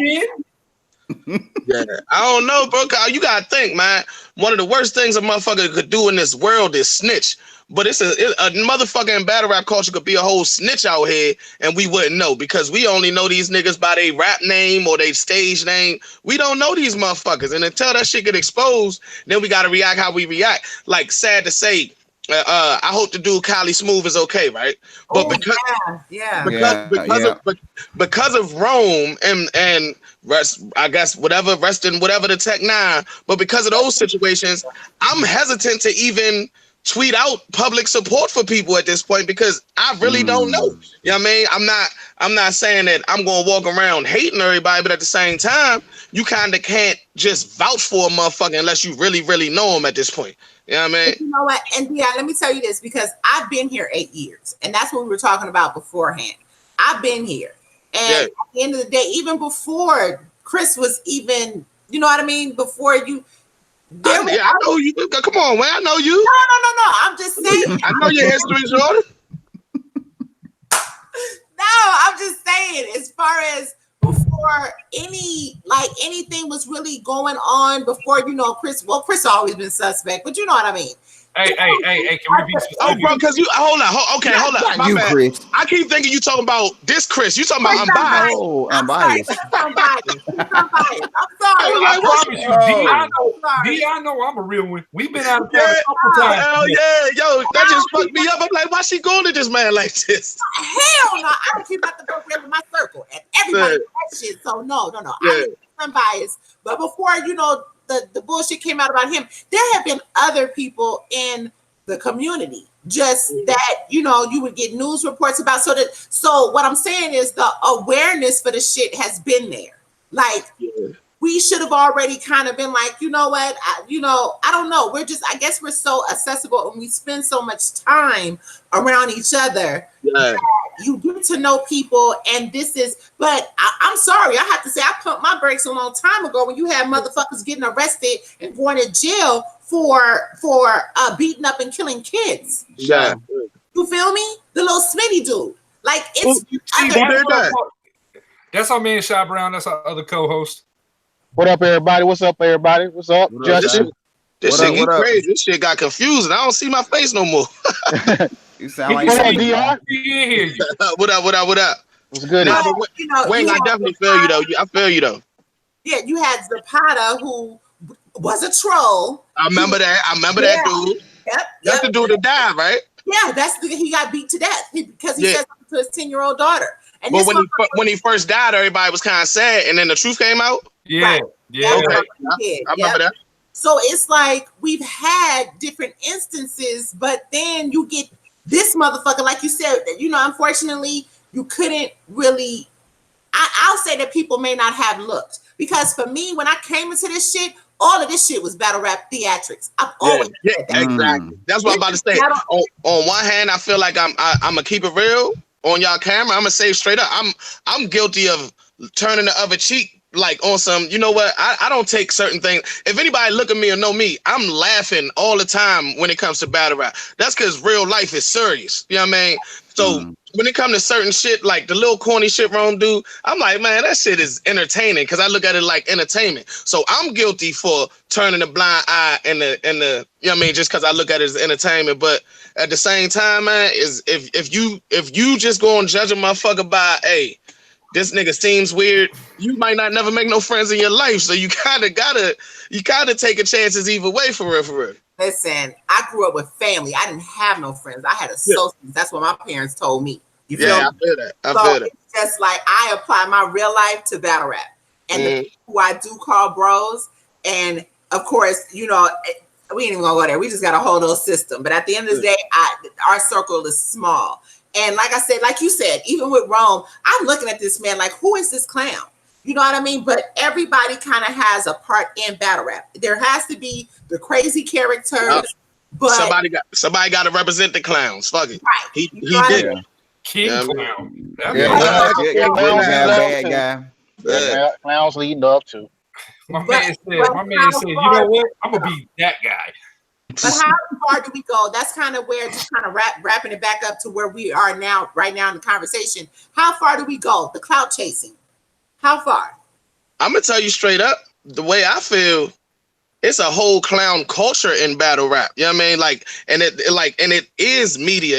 Speaker 5: Yeah, I don't know, bro. You gotta think, man. One of the worst things a motherfucker could do in this world is snitch. But it's a motherfucking battle rap culture could be a whole snitch out here, and we wouldn't know because we only know these niggas by their rap name or their stage name. We don't know these motherfuckers, and until that shit get exposed, then we gotta react how we react. Like, sad to say, I hope the dude Kylie Smooth is okay, right? But because of Rome and rest, I guess rest in whatever the Tech 9. But because of those situations, I'm hesitant to even tweet out public support for people at this point because I really don't know. You know what I mean? I'm not saying that I'm gonna walk around hating everybody, but at the same time, you kind of can't just vouch for a motherfucker unless you really, really know him at this point. You know what I mean?
Speaker 1: You know what? And yeah, let me tell you this because I've been here 8 years, and that's what we were talking about beforehand. I've been here, and at the end of the day, even before Chris was even, you know what I mean? Before you,
Speaker 5: I know you. Come on, man. I know you.
Speaker 1: No. I'm just saying.
Speaker 5: I know your history, Jordan.
Speaker 1: No, I'm just saying. As far as before anything was really going on, before Chris. Well, Chris always been suspect, but you know what I mean.
Speaker 2: Hey, can we be specific?
Speaker 5: Oh, bro, because you hold on. My bad.
Speaker 4: Chris.
Speaker 5: I keep thinking you talking about this Chris. You talking about unbiased.
Speaker 4: Oh, unbiased.
Speaker 1: I'm biased. I'm sorry.
Speaker 2: I promise you, D, I know I'm a real one. We've been out there a couple times.
Speaker 5: Hell yeah, yo, that just fucked me up. I'm like, why she going to this man like this?
Speaker 1: Hell no, I don't keep out the book with my circle, and everybody knows that shit. So no. I'm biased. But before the bullshit came out about him, there have been other people in the community just that you would get news reports about. So what I'm saying is the awareness for the shit has been there. Like we should have already kind of been like, you know what, I don't know. I guess we're so accessible and we spend so much time around each other. Yeah. You get to know people, and but I'm sorry, I have to say I pumped my brakes a long time ago when you had motherfuckers getting arrested and going to jail for beating up and killing kids.
Speaker 5: Yeah.
Speaker 1: You feel me? The little Smitty dude. Like
Speaker 2: that's our man Shy Brown. That's our other co-host.
Speaker 6: What up, everybody? What's up, everybody? What's up, Justin?
Speaker 5: This shit crazy. This shit got confused, and I don't see my face no more.
Speaker 4: You sound like
Speaker 6: DR.
Speaker 5: What up?
Speaker 6: What's good?
Speaker 5: Wayne, I definitely feel you though. I feel you though.
Speaker 1: Yeah, you had Zapata, who was a troll.
Speaker 5: I remember that dude.
Speaker 1: Yep.
Speaker 5: That's the dude that died, right?
Speaker 1: Yeah, he got beat to death because he said something to his 10-year-old daughter. And
Speaker 5: but when he first died, everybody was kind of sad, and then the truth came out.
Speaker 2: Yeah,
Speaker 1: right.
Speaker 2: yeah.
Speaker 5: Okay. I remember that.
Speaker 1: So it's like we've had different instances, but then you get this motherfucker, like you said, unfortunately, you couldn't really. I'll say that people may not have looked, because for me, when I came into this shit, all of this shit was battle rap theatrics. I've always said that.
Speaker 5: Exactly. That's what I'm about to say. On one hand, I feel like I'm gonna keep it real on y'all camera. I'm gonna say straight up, I'm guilty of turning the other cheek. Like on some, you know what? I don't take certain things. If anybody look at me or know me, I'm laughing all the time when it comes to battle rap. That's because real life is serious. You know what I mean? So when it comes to certain shit, like the little corny shit Rome do, I'm like, man, that shit is entertaining because I look at it like entertainment. So I'm guilty for turning a blind eye in the you know what I mean, just because I look at it as entertainment. But at the same time, man, is if you just go and judge a motherfucker by, hey, this nigga seems weird, you might not never make no friends in your life. So you gotta take a chances either way for real.
Speaker 1: Listen, I grew up with family. I didn't have no friends. I had associates. Yeah. That's what my parents told me. You feel me?
Speaker 5: I feel that. I feel that.
Speaker 1: It's just like I apply my real life to battle rap. And the people who I do call bros, and of course, we ain't even gonna go there. We just got a whole little system. But at the end of the day, our circle is small. And like I said, like you said, even with Rome, I'm looking at this man like, who is this clown? You know what I mean? But everybody kind of has a part in battle rap. There has to be the crazy characters, but
Speaker 5: somebody got to represent the clowns. Fuck it.
Speaker 1: Right.
Speaker 5: He did.
Speaker 2: King Clown.
Speaker 4: Bad guy.
Speaker 6: Yeah, clowns leading up to.
Speaker 2: My man said, you know what? I'm gonna be that guy.
Speaker 1: But how far do we go? That's kind of where, just kind of wrapping it back up to where we are now, right now in the conversation. How far do we go? The clout chasing. How far? I'm
Speaker 5: gonna tell you straight up, the way I feel, it's a whole clown culture in battle rap. You know what I mean? Like, and it is media.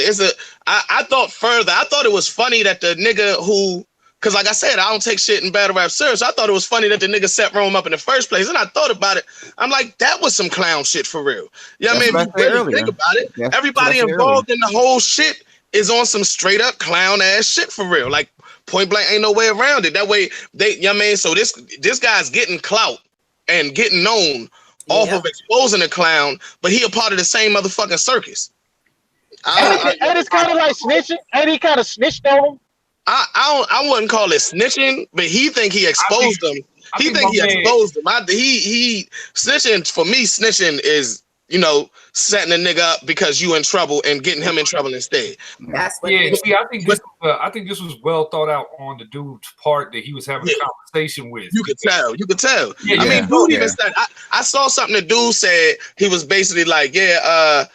Speaker 5: I thought further. I thought it was funny that the nigga who, because like I said, I don't take shit in battle rap serious. I thought it was funny that the nigga set Rome up in the first place. And I thought about it. I'm like, that was some clown shit for real. You know what I mean? If you really think about it, everybody involved in the whole shit is on some straight up clown ass shit for real. Like, point blank, ain't no way around it. That way, you know what I mean? So this guy's getting clout and getting known off of exposing a clown, but he a part of the same motherfucking circus.
Speaker 6: And it's kind of like snitching. Ain't he kind of snitched on him?
Speaker 5: I wouldn't call it snitching, but he think he exposed them. He think he exposed them. He snitching, for me, snitching is, you know, setting a nigga up because you in trouble and getting him in trouble instead.
Speaker 1: That's what
Speaker 2: see, I think this was well thought out on the dude's part that he was having a conversation with.
Speaker 5: You could tell. I mean, dude even said, I saw something the dude said. He was basically like, I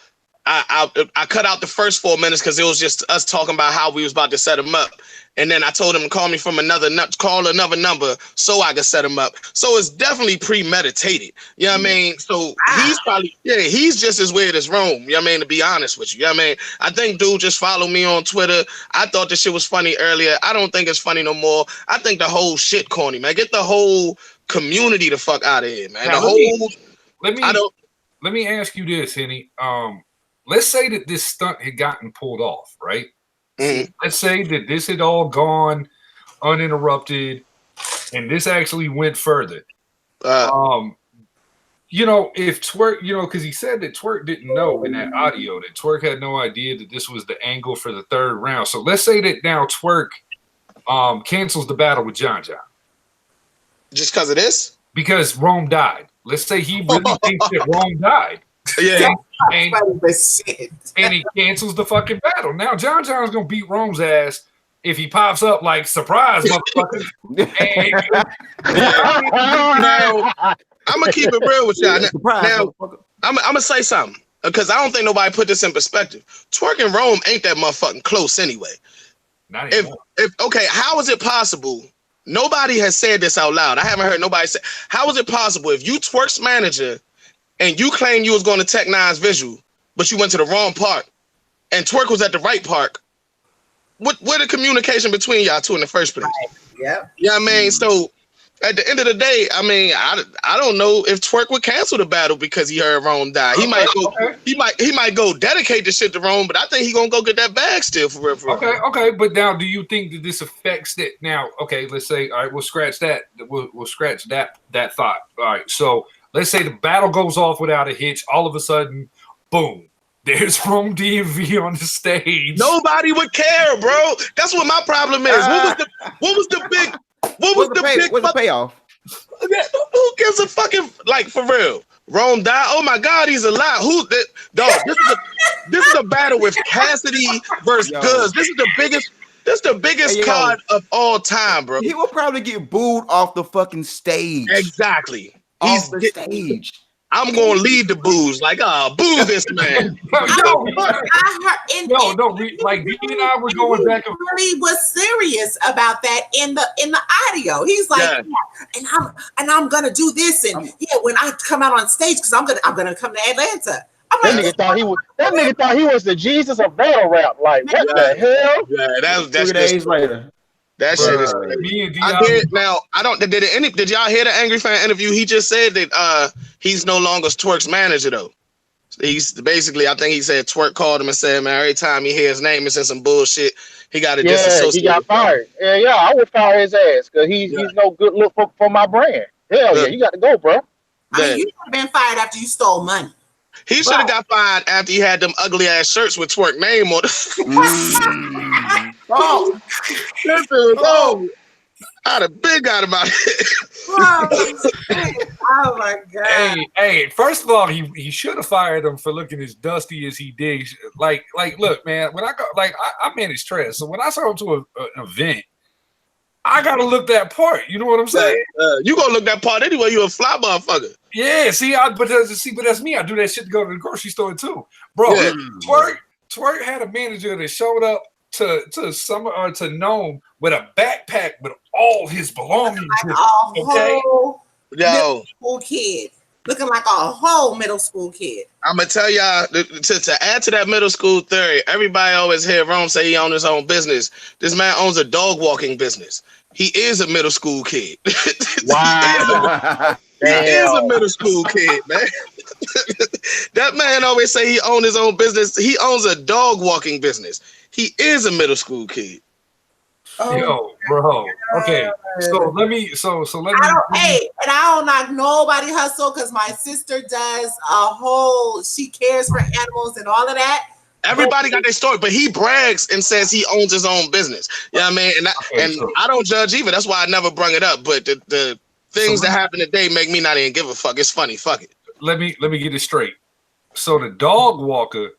Speaker 5: cut out the first 4 minutes because it was just us talking about how we was about to set him up. And then I told him to call me from another number so I could set him up. So it's definitely premeditated. You know what I mean? So he's probably, he's just as weird as Rome. You know what I mean? To be honest with you. You know what I mean? I think dude just followed me on Twitter. I thought this shit was funny earlier. I don't think it's funny no more. I think the whole shit corny, man. Get the whole community the fuck out of here, man.
Speaker 2: Now, let me ask you this, Henny. Let's say that this stunt had gotten pulled off, right? Mm-hmm. Let's say that this had all gone uninterrupted and this actually went further. You know, if Twerk, you know, because he said that Twerk didn't know in that audio that Twerk had no idea that this was the angle for the third round. So let's say that now Twerk cancels the battle with John John.
Speaker 5: Just because of this?
Speaker 2: Because Rome died. Let's say he really thinks that Rome died.
Speaker 5: Yeah.
Speaker 2: And he cancels the fucking battle. Now John John's gonna beat Rome's ass if he pops up like surprise, motherfucker.
Speaker 5: Now, I'm gonna keep it real with y'all. Now, I'm gonna say something because I don't think nobody put this in perspective. Twerk and Rome ain't that motherfucking close anyway.
Speaker 2: Not anymore.
Speaker 5: Okay, how is it possible? Nobody has said this out loud. I haven't heard nobody say. How is it possible if you Twerk's manager and you claim you was going to Tech Nine's visual, but you went to the wrong park, and Twerk was at the right park? What the communication between y'all two in the first place?
Speaker 1: Yeah.
Speaker 5: You know what I mean? So at the end of the day, I mean, I don't know if Twerk would cancel the battle because he heard Rome die. He might go dedicate the shit to Rome, but I think he gonna go get that bag still for real.
Speaker 2: Okay. But now, do you think that this affects it? Now, okay, let's say, all right, we'll scratch that. We'll scratch that thought. All right, so let's say the battle goes off without a hitch. All of a sudden, boom. There's Rome DMV on the stage.
Speaker 5: Nobody would care, bro. That's what my problem is. What was the big
Speaker 4: payoff?
Speaker 5: Who gives a fucking, like, for real? Rome died. Oh my God, he's alive. Who's that? Dog, this is a battle with Cassidy versus Goods. This is the biggest card of all time, bro.
Speaker 4: He will probably get booed off the fucking stage.
Speaker 5: Exactly.
Speaker 4: Off the stage.
Speaker 5: I'm gonna lead the booze, like, boo this man.
Speaker 2: Like D and I were going back and
Speaker 1: really was serious about that in the audio. He's like, and I'm gonna do this, and when I come out on stage, because I'm gonna come to Atlanta.
Speaker 6: That nigga thought he was the Jesus of battle rap. Like, what the hell?
Speaker 5: Yeah, that's
Speaker 4: 2 days later.
Speaker 5: That shit is crazy. I did. Now, did y'all hear the Angry Fan interview? He just said that he's no longer Twerk's manager though. He's basically, I think he said Twerk called him and said, man, every time he hear his name, it's in some bullshit. He got to disassociate.
Speaker 6: He got fired. Yeah, I would fire his ass because he's no good look for my brand. Hell yeah, you got to go, bro.
Speaker 1: I mean, you should have been fired after you stole money.
Speaker 5: He should have got fired after he had them ugly ass shirts with Twerk name on it. I'd have been got about it.
Speaker 1: Oh my God.
Speaker 2: Hey, first of all, he should have fired him for looking as dusty as he did. Like, look, man, when I go, like, I manage stress. So when I saw him to an event I gotta look that part. You know what I'm saying?
Speaker 5: You gonna look that part anyway. You a fly motherfucker.
Speaker 2: Yeah. But that's me. I do that shit to go to the grocery store too, bro.
Speaker 5: Yeah.
Speaker 2: Twerk had a manager that showed up to Nome with a backpack with all his belongings.
Speaker 1: Like a whole
Speaker 5: middle
Speaker 1: school kid. Looking like a whole middle school kid.
Speaker 5: I'm gonna tell y'all to add to that middle school theory. Everybody always hear Rome say he owns his own business. This man owns a dog walking business. He is a middle school kid.
Speaker 6: Wow.
Speaker 5: He is a middle school kid, man. That man always say he owns his own business. He owns a dog walking business. He is a middle school kid.
Speaker 2: Yo, bro. Okay, so let me.
Speaker 1: Hey, and I don't knock nobody hustle because my sister does a whole. She cares for animals and all of that.
Speaker 5: Everybody got their story, but he brags and says he owns his own business. You know what I mean? And I don't judge either. That's why I never brung it up. But the things that happen today make me not even give a fuck. It's funny. Fuck it.
Speaker 2: Let me get it straight. So the dog walker.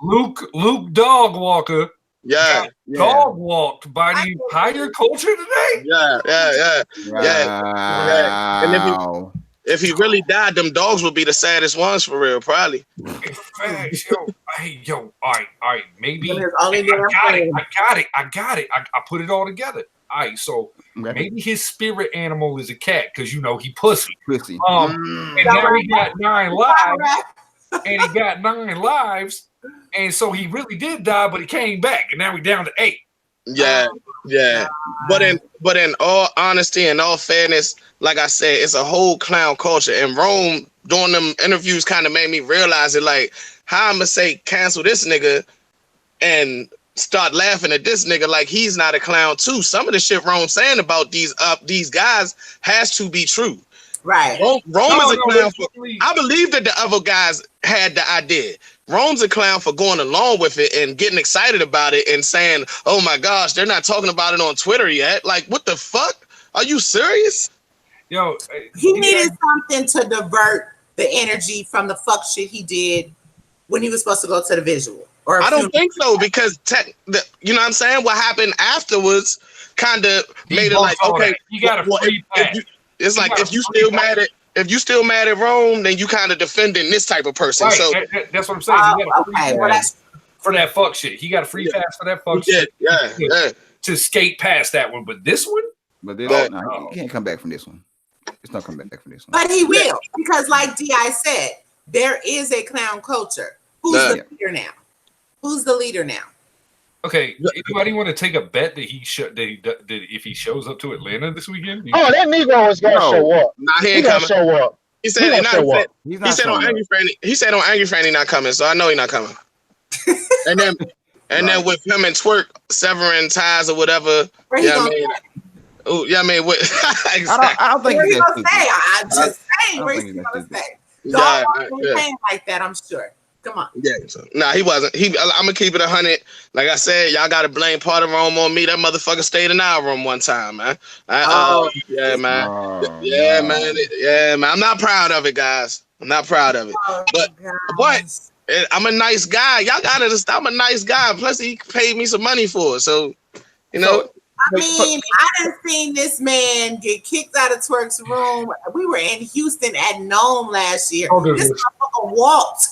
Speaker 2: Luke Dog Walker.
Speaker 5: Yeah.
Speaker 2: Dog walked by the entire culture today.
Speaker 5: Yeah. And if he really died, them dogs would be the saddest ones for real, probably.
Speaker 2: Facts, yo, all right, maybe.
Speaker 1: I
Speaker 2: got it. I put it all together. All right, so maybe his spirit animal is a cat because you know he pussy. And now he got 9 lives. And he got 9 lives, and so he really did die, but he came back, and now we're down to 8.
Speaker 5: Yeah. But in all honesty and all fairness, like I said, it's a whole clown culture. And Rome during them interviews kind of made me realize it. Like, how I'ma say cancel this nigga and start laughing at this nigga like he's not a clown too. Some of the shit Rome's saying about these guys has to be true.
Speaker 1: Right.
Speaker 5: Rome is a clown for. I believe that the other guys had the idea. Rome's a clown for going along with it and getting excited about it and saying, "Oh my gosh, they're not talking about it on Twitter yet." Like, what the fuck? Are you serious?
Speaker 2: Yo,
Speaker 1: he needed something to divert the energy from the fuck shit he did when he was supposed to go to the visual. Or
Speaker 5: I don't think so because you know what I'm saying. What happened afterwards kind of made it like, okay,
Speaker 2: you got a free pass.
Speaker 5: It's like if you still mad at Rome, then you kind of defending this type of person.
Speaker 2: Right.
Speaker 5: So
Speaker 2: that's what I'm saying. He got a free pass for that fuck shit. He got a free pass for that fuck shit.
Speaker 5: Yeah.
Speaker 2: To skate past that one, but this one,
Speaker 4: he can't come back from this one. It's not coming back from this one.
Speaker 1: But he will because, like Di said, there is a clown culture. Who's the leader now? Who's the leader now?
Speaker 2: Okay, anybody want to take a bet that that if he shows up to Atlanta this weekend?
Speaker 6: Oh, that Negro is gonna show up.
Speaker 5: He
Speaker 6: gonna show up.
Speaker 5: He said on Angry Franny not coming, so I know he's not coming. and then with him and Twerk severing ties or whatever. What? Exactly.
Speaker 4: I don't think
Speaker 1: he's
Speaker 4: gonna
Speaker 1: say. I just saying where he's gonna say. Dog ain't like that, I'm sure. Come on.
Speaker 5: Yeah. So, he wasn't. I'm gonna keep it 100. Like I said, y'all gotta blame part of Rome on me. That motherfucker stayed in our room one time, man. Man. I'm not proud of it, guys. I'm not proud of it. But I'm a nice guy. Y'all gotta understand. I'm a nice guy. Plus, he paid me some money for it. So, you know.
Speaker 1: I mean, I done seen this man get kicked out of Twerk's room. We were in Houston at Nome last year. This motherfucker walked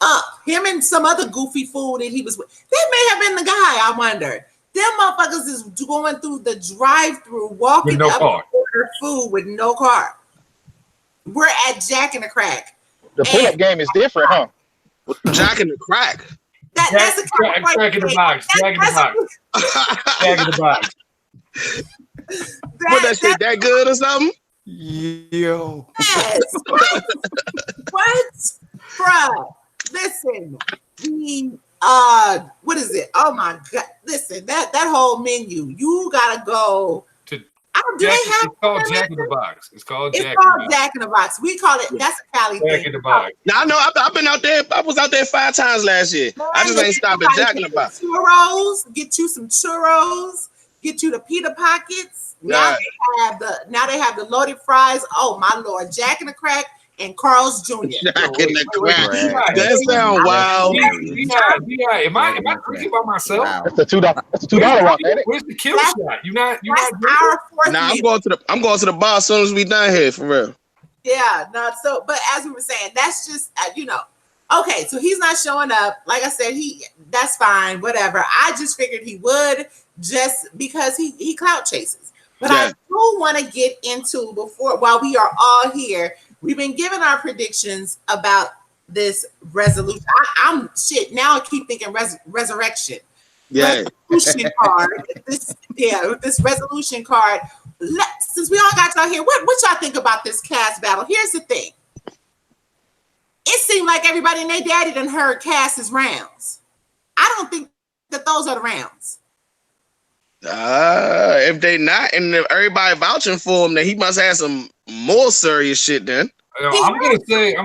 Speaker 1: up. Him and some other goofy fool that he was with. That may have been the guy, I wonder. Them motherfuckers is going through the drive-thru, walking up to order food with no car. We're at Jack and the Crack.
Speaker 6: The pull-up game is different, huh?
Speaker 5: Jack and the Crack.
Speaker 1: That's a
Speaker 2: Jack in the box. Jack in the box. Jack in the box.
Speaker 5: What, that shit that good or something?
Speaker 4: Yo.
Speaker 1: Yes. What? Bruh. Listen. What is it? Oh my god. Listen, that whole menu, you gotta go.
Speaker 2: It's called Jack in the Box. It's called Jack
Speaker 1: in the Box. We call it, that's a Cali thing.
Speaker 2: Jack in the Box.
Speaker 5: Now I know I've been out there. I was out there 5 times last year. I just ain't stopped at Jack in the Box.
Speaker 1: Get you some churros. Get you the pita pockets. Now they have the loaded fries. Oh my lord, Jack in the Crack and Carl's Jr.
Speaker 5: That sound wild.
Speaker 2: Am I drinking by myself?
Speaker 4: Wow.
Speaker 6: That's the $2 rock, ain't it?
Speaker 2: Where's the kill shot? You not
Speaker 1: our fourth
Speaker 5: Nah,
Speaker 1: meal.
Speaker 5: I'm going to the bar as soon as we done here, for real.
Speaker 1: Yeah, no, so but as we were saying, that's just okay, so he's not showing up. Like I said, that's fine, whatever. I just figured he would just because he clout chases. But I do want to get into while we are all here, we've been giving our predictions about this resolution. I'm shit. Now I keep thinking resurrection.
Speaker 5: Yeah.
Speaker 1: Resolution card. This resolution card. Since we all got y'all here, what y'all think about this Cass battle? Here's the thing. It seemed like everybody and their daddy done heard Cass's rounds. I don't think that those are the rounds.
Speaker 5: If they not, and if everybody vouching for him, then he must have some more serious shit then.
Speaker 2: I'm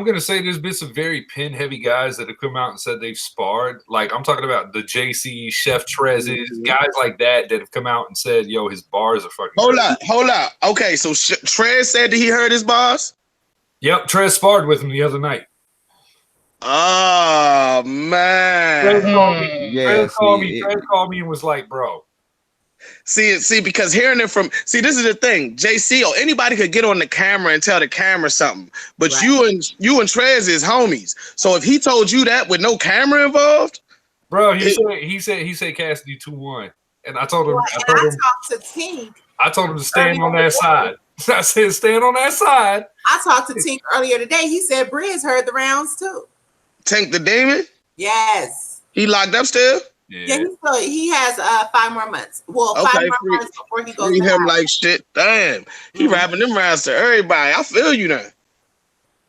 Speaker 2: gonna say there's been some very pin heavy guys that have come out and said they've sparred. Like I'm talking about the JC, Chef Trez's, guys like that have come out and said, "Yo, his bars are fucking."
Speaker 5: Hold up. Okay, so Trez said that he heard his bars.
Speaker 2: Yep, Trez sparred with him the other night.
Speaker 5: Oh man!
Speaker 2: Trez called me and was like, "Bro."
Speaker 5: See, because hearing it from this is the thing, JC or anybody could get on the camera and tell the camera something, but you and Trez is homies. So if he told you that with no camera involved,
Speaker 2: bro, he said Cassidy 2-1, and I told him. I
Speaker 1: talked to Tink.
Speaker 2: I told him to stand on that side. I said stand on that side.
Speaker 1: I talked to Tink earlier today. He said Briz heard the rounds too.
Speaker 5: Tink the demon?
Speaker 1: Yes.
Speaker 5: He locked up still?
Speaker 1: Yeah, he has 5 more months. Well, 5 more months before he goes.
Speaker 5: Treat him like shit. Damn, he rapping them rounds to everybody. I feel you now.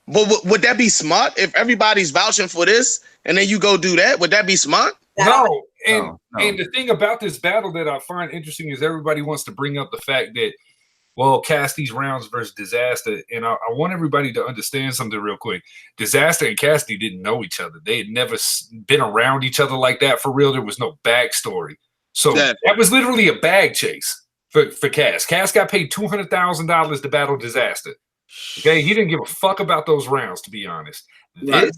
Speaker 5: But would that be smart if everybody's vouching for this and then you go do that? Would that be smart?
Speaker 2: No. And the thing about this battle that I find interesting is everybody wants to bring up the fact that, well, Cassidy's rounds versus Disaster. And I want everybody to understand something real quick. Disaster and Cassidy didn't know each other. They had never been around each other like that for real. There was no backstory. So that was literally a bag chase for Cass. Cass got paid $200,000 to battle Disaster. Okay, he didn't give a fuck about those rounds, to be honest.
Speaker 5: Right.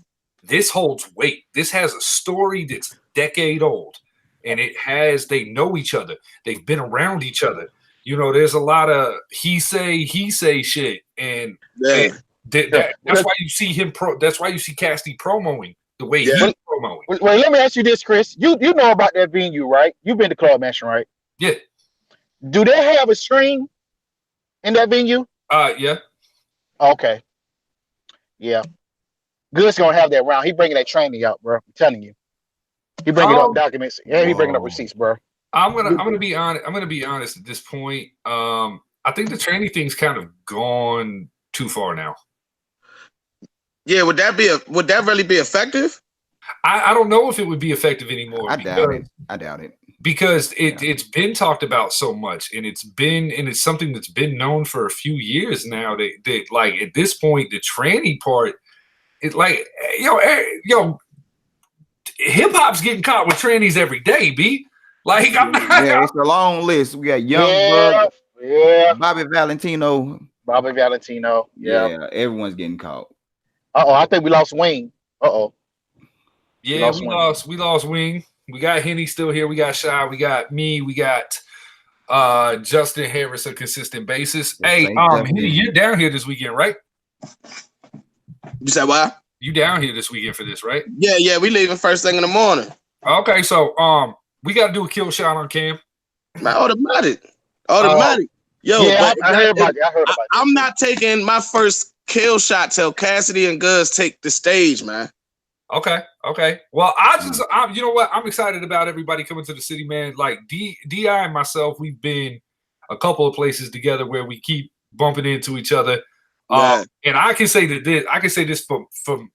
Speaker 2: This holds weight. This has a story that's decade old. And they know each other. They've been around each other. You know, there's a lot of he say shit, and that's why you see him that's why you see Cassidy promoing the way he's promoting.
Speaker 6: Well, let me ask you this, Chris. You know about that venue, right? You've been to Club Mansion, right?
Speaker 2: Yeah.
Speaker 6: Do they have a stream in that venue?
Speaker 2: Yeah.
Speaker 6: Okay. Yeah. Good's gonna have that round. He bringing that training out, bro. I'm telling you. He bringing up documents. Yeah, he bringing up receipts, bro.
Speaker 2: I'm gonna be honest. I'm gonna be honest at this point. I think the training thing's kind of gone too far now.
Speaker 5: Yeah, would that really be effective?
Speaker 2: I don't know if it would be effective anymore.
Speaker 4: I doubt it.
Speaker 2: Because it's been talked about so much, and it's something that's been known for a few years now. That like at this point, the tranny part, it's like hip hop's getting caught with trannies every day, B. Like,
Speaker 4: it's a long list. We got Young Buck, Bobby Valentino.
Speaker 6: Yeah,
Speaker 4: everyone's getting caught.
Speaker 6: I think we lost Wayne.
Speaker 2: Yeah, we lost Wing. We got Henny still here. We got Shy. We got me. We got Justin Harris on a consistent basis. Hey, Henny, you're down here this weekend, right?
Speaker 5: You said what?
Speaker 2: You down here this weekend for this, right?
Speaker 5: Yeah, we leaving first thing in the morning.
Speaker 2: Okay, so we got to do a kill shot on Cam.
Speaker 5: Man, automatic. Yo,
Speaker 6: yeah, I heard about it.
Speaker 5: I'm not taking my first kill shot till Cassidy and Guz take the stage, man.
Speaker 2: Okay. Well, you know what? I'm excited about everybody coming to the city, man. Like DI and myself, we've been a couple of places together where we keep bumping into each other. And I can say this from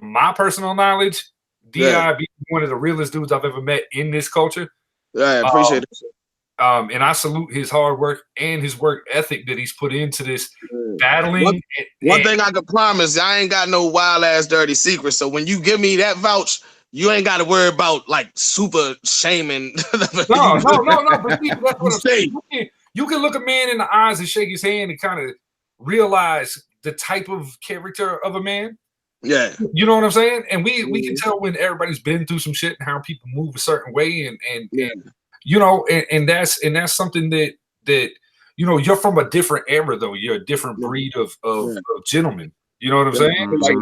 Speaker 2: my personal knowledge. DI being one of the realest dudes I've ever met in this culture.
Speaker 5: Yeah, I appreciate it.
Speaker 2: And I salute his hard work and his work ethic that he's put into this battling.
Speaker 5: One thing I can promise, I ain't got no wild ass dirty secrets. So when you give me that vouch, you ain't got to worry about like super shaming.
Speaker 2: No. But see, that's what I'm saying. You can look a man in the eyes and shake his hand and kind of realize the type of character of a man.
Speaker 5: Yeah.
Speaker 2: You know what I'm saying? And we can tell when everybody's been through some shit and how people move a certain way and you know, and that's something that you know, you're from a different era though. You're a different breed of gentlemen. You know what I'm saying? Like,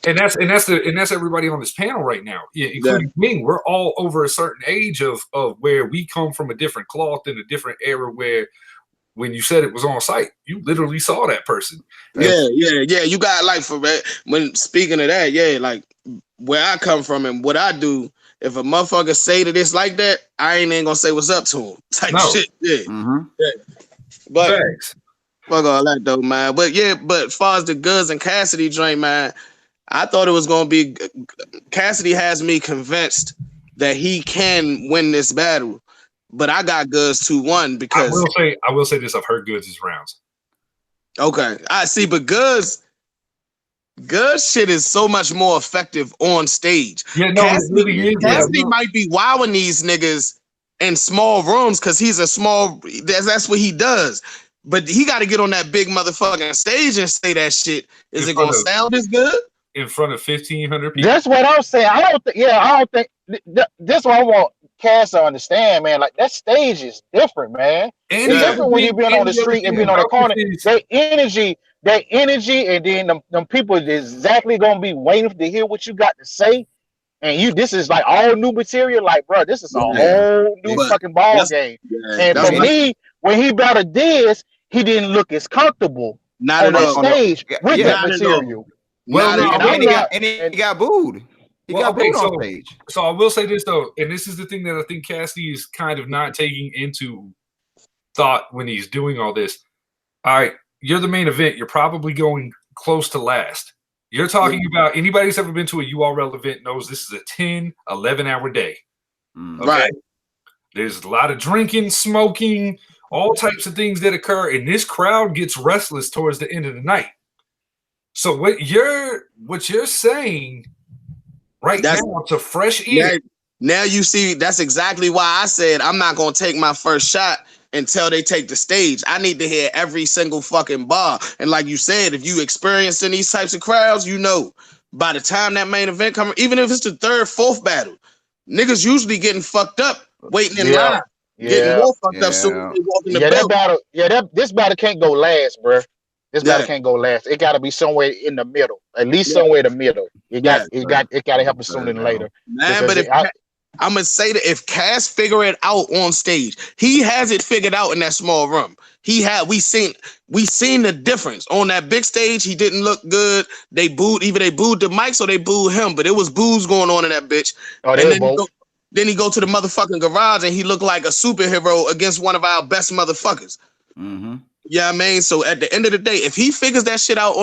Speaker 2: and that's everybody on this panel right now, including me. We're all over a certain age of where we come from a different cloth in a different era where when you said it was on site, you literally saw that person.
Speaker 5: Yeah. You got like when speaking of that, like where I come from and what I do. If a motherfucker say that it's like that, I ain't gonna say what's up to him. Type shit. Yeah. But
Speaker 2: thanks.
Speaker 5: Fuck all that though, man. But as far as the Goods and Cassidy joint, man, I thought it was gonna be Cassidy has me convinced that he can win this battle. But I got Goods 2-1 because
Speaker 2: I will say this: I've heard Goods' rounds.
Speaker 5: Okay, I see, but Goods shit is so much more effective on stage.
Speaker 2: Yeah, no,
Speaker 5: Cassidy,
Speaker 2: it really is.
Speaker 5: Cassidy might be wowing these niggas in small rooms because he's a small. That's what he does. But he got to get on that big motherfucking stage and say that shit. Is it gonna sound as good
Speaker 2: in front of 1,500 people?
Speaker 6: That's what I'm saying. I don't think. This what I want Cass to understand, man. Like that stage is different, man. It's different when you being on the street and being on the corner. That energy, and then them people is exactly gonna be waiting to hear what you got to say. And this is like all new material. Like, bro, this is a whole new fucking ball game. And for me, when he battled this, he didn't look as comfortable on the stage with that material.
Speaker 4: He got booed. He got booed on stage.
Speaker 2: So I will say this though, and this is the thing that I think Cassidy is kind of not taking into thought when he's doing all this. All right, you're the main event. You're probably going close to last. You're talking about anybody who's ever been to a URL event knows this is a 10, 11-hour day. Okay?
Speaker 5: Right.
Speaker 2: There's a lot of drinking, smoking, all types of things that occur, and this crowd gets restless towards the end of the night. So what you're saying right now to fresh ear.
Speaker 5: Now you see, that's exactly why I said I'm not gonna take my first shot until they take the stage. I need to hear every single fucking bar. And like you said, if you experienced in these types of crowds, you know, by the time that main event comes, even if it's the third, fourth battle, niggas usually getting fucked up, waiting in line, getting more fucked up soon as they walk in the building.
Speaker 6: This battle can't go last, bro. This battle can't go last. It got to be somewhere in the middle, at least somewhere in the middle. It got to happen sooner than later.
Speaker 5: Man, but I'm gonna say that if Cass figure it out on stage, he has it figured out in that small room. We seen the difference on that big stage. He didn't look good. They booed the mic, so they booed him. But it was boos going on in that bitch.
Speaker 6: Oh,
Speaker 5: then he go to the motherfucking garage and he looked like a superhero against one of our best motherfuckers.
Speaker 4: Mm-hmm.
Speaker 5: Yeah, I mean, so at the end of the day, if he figures that shit out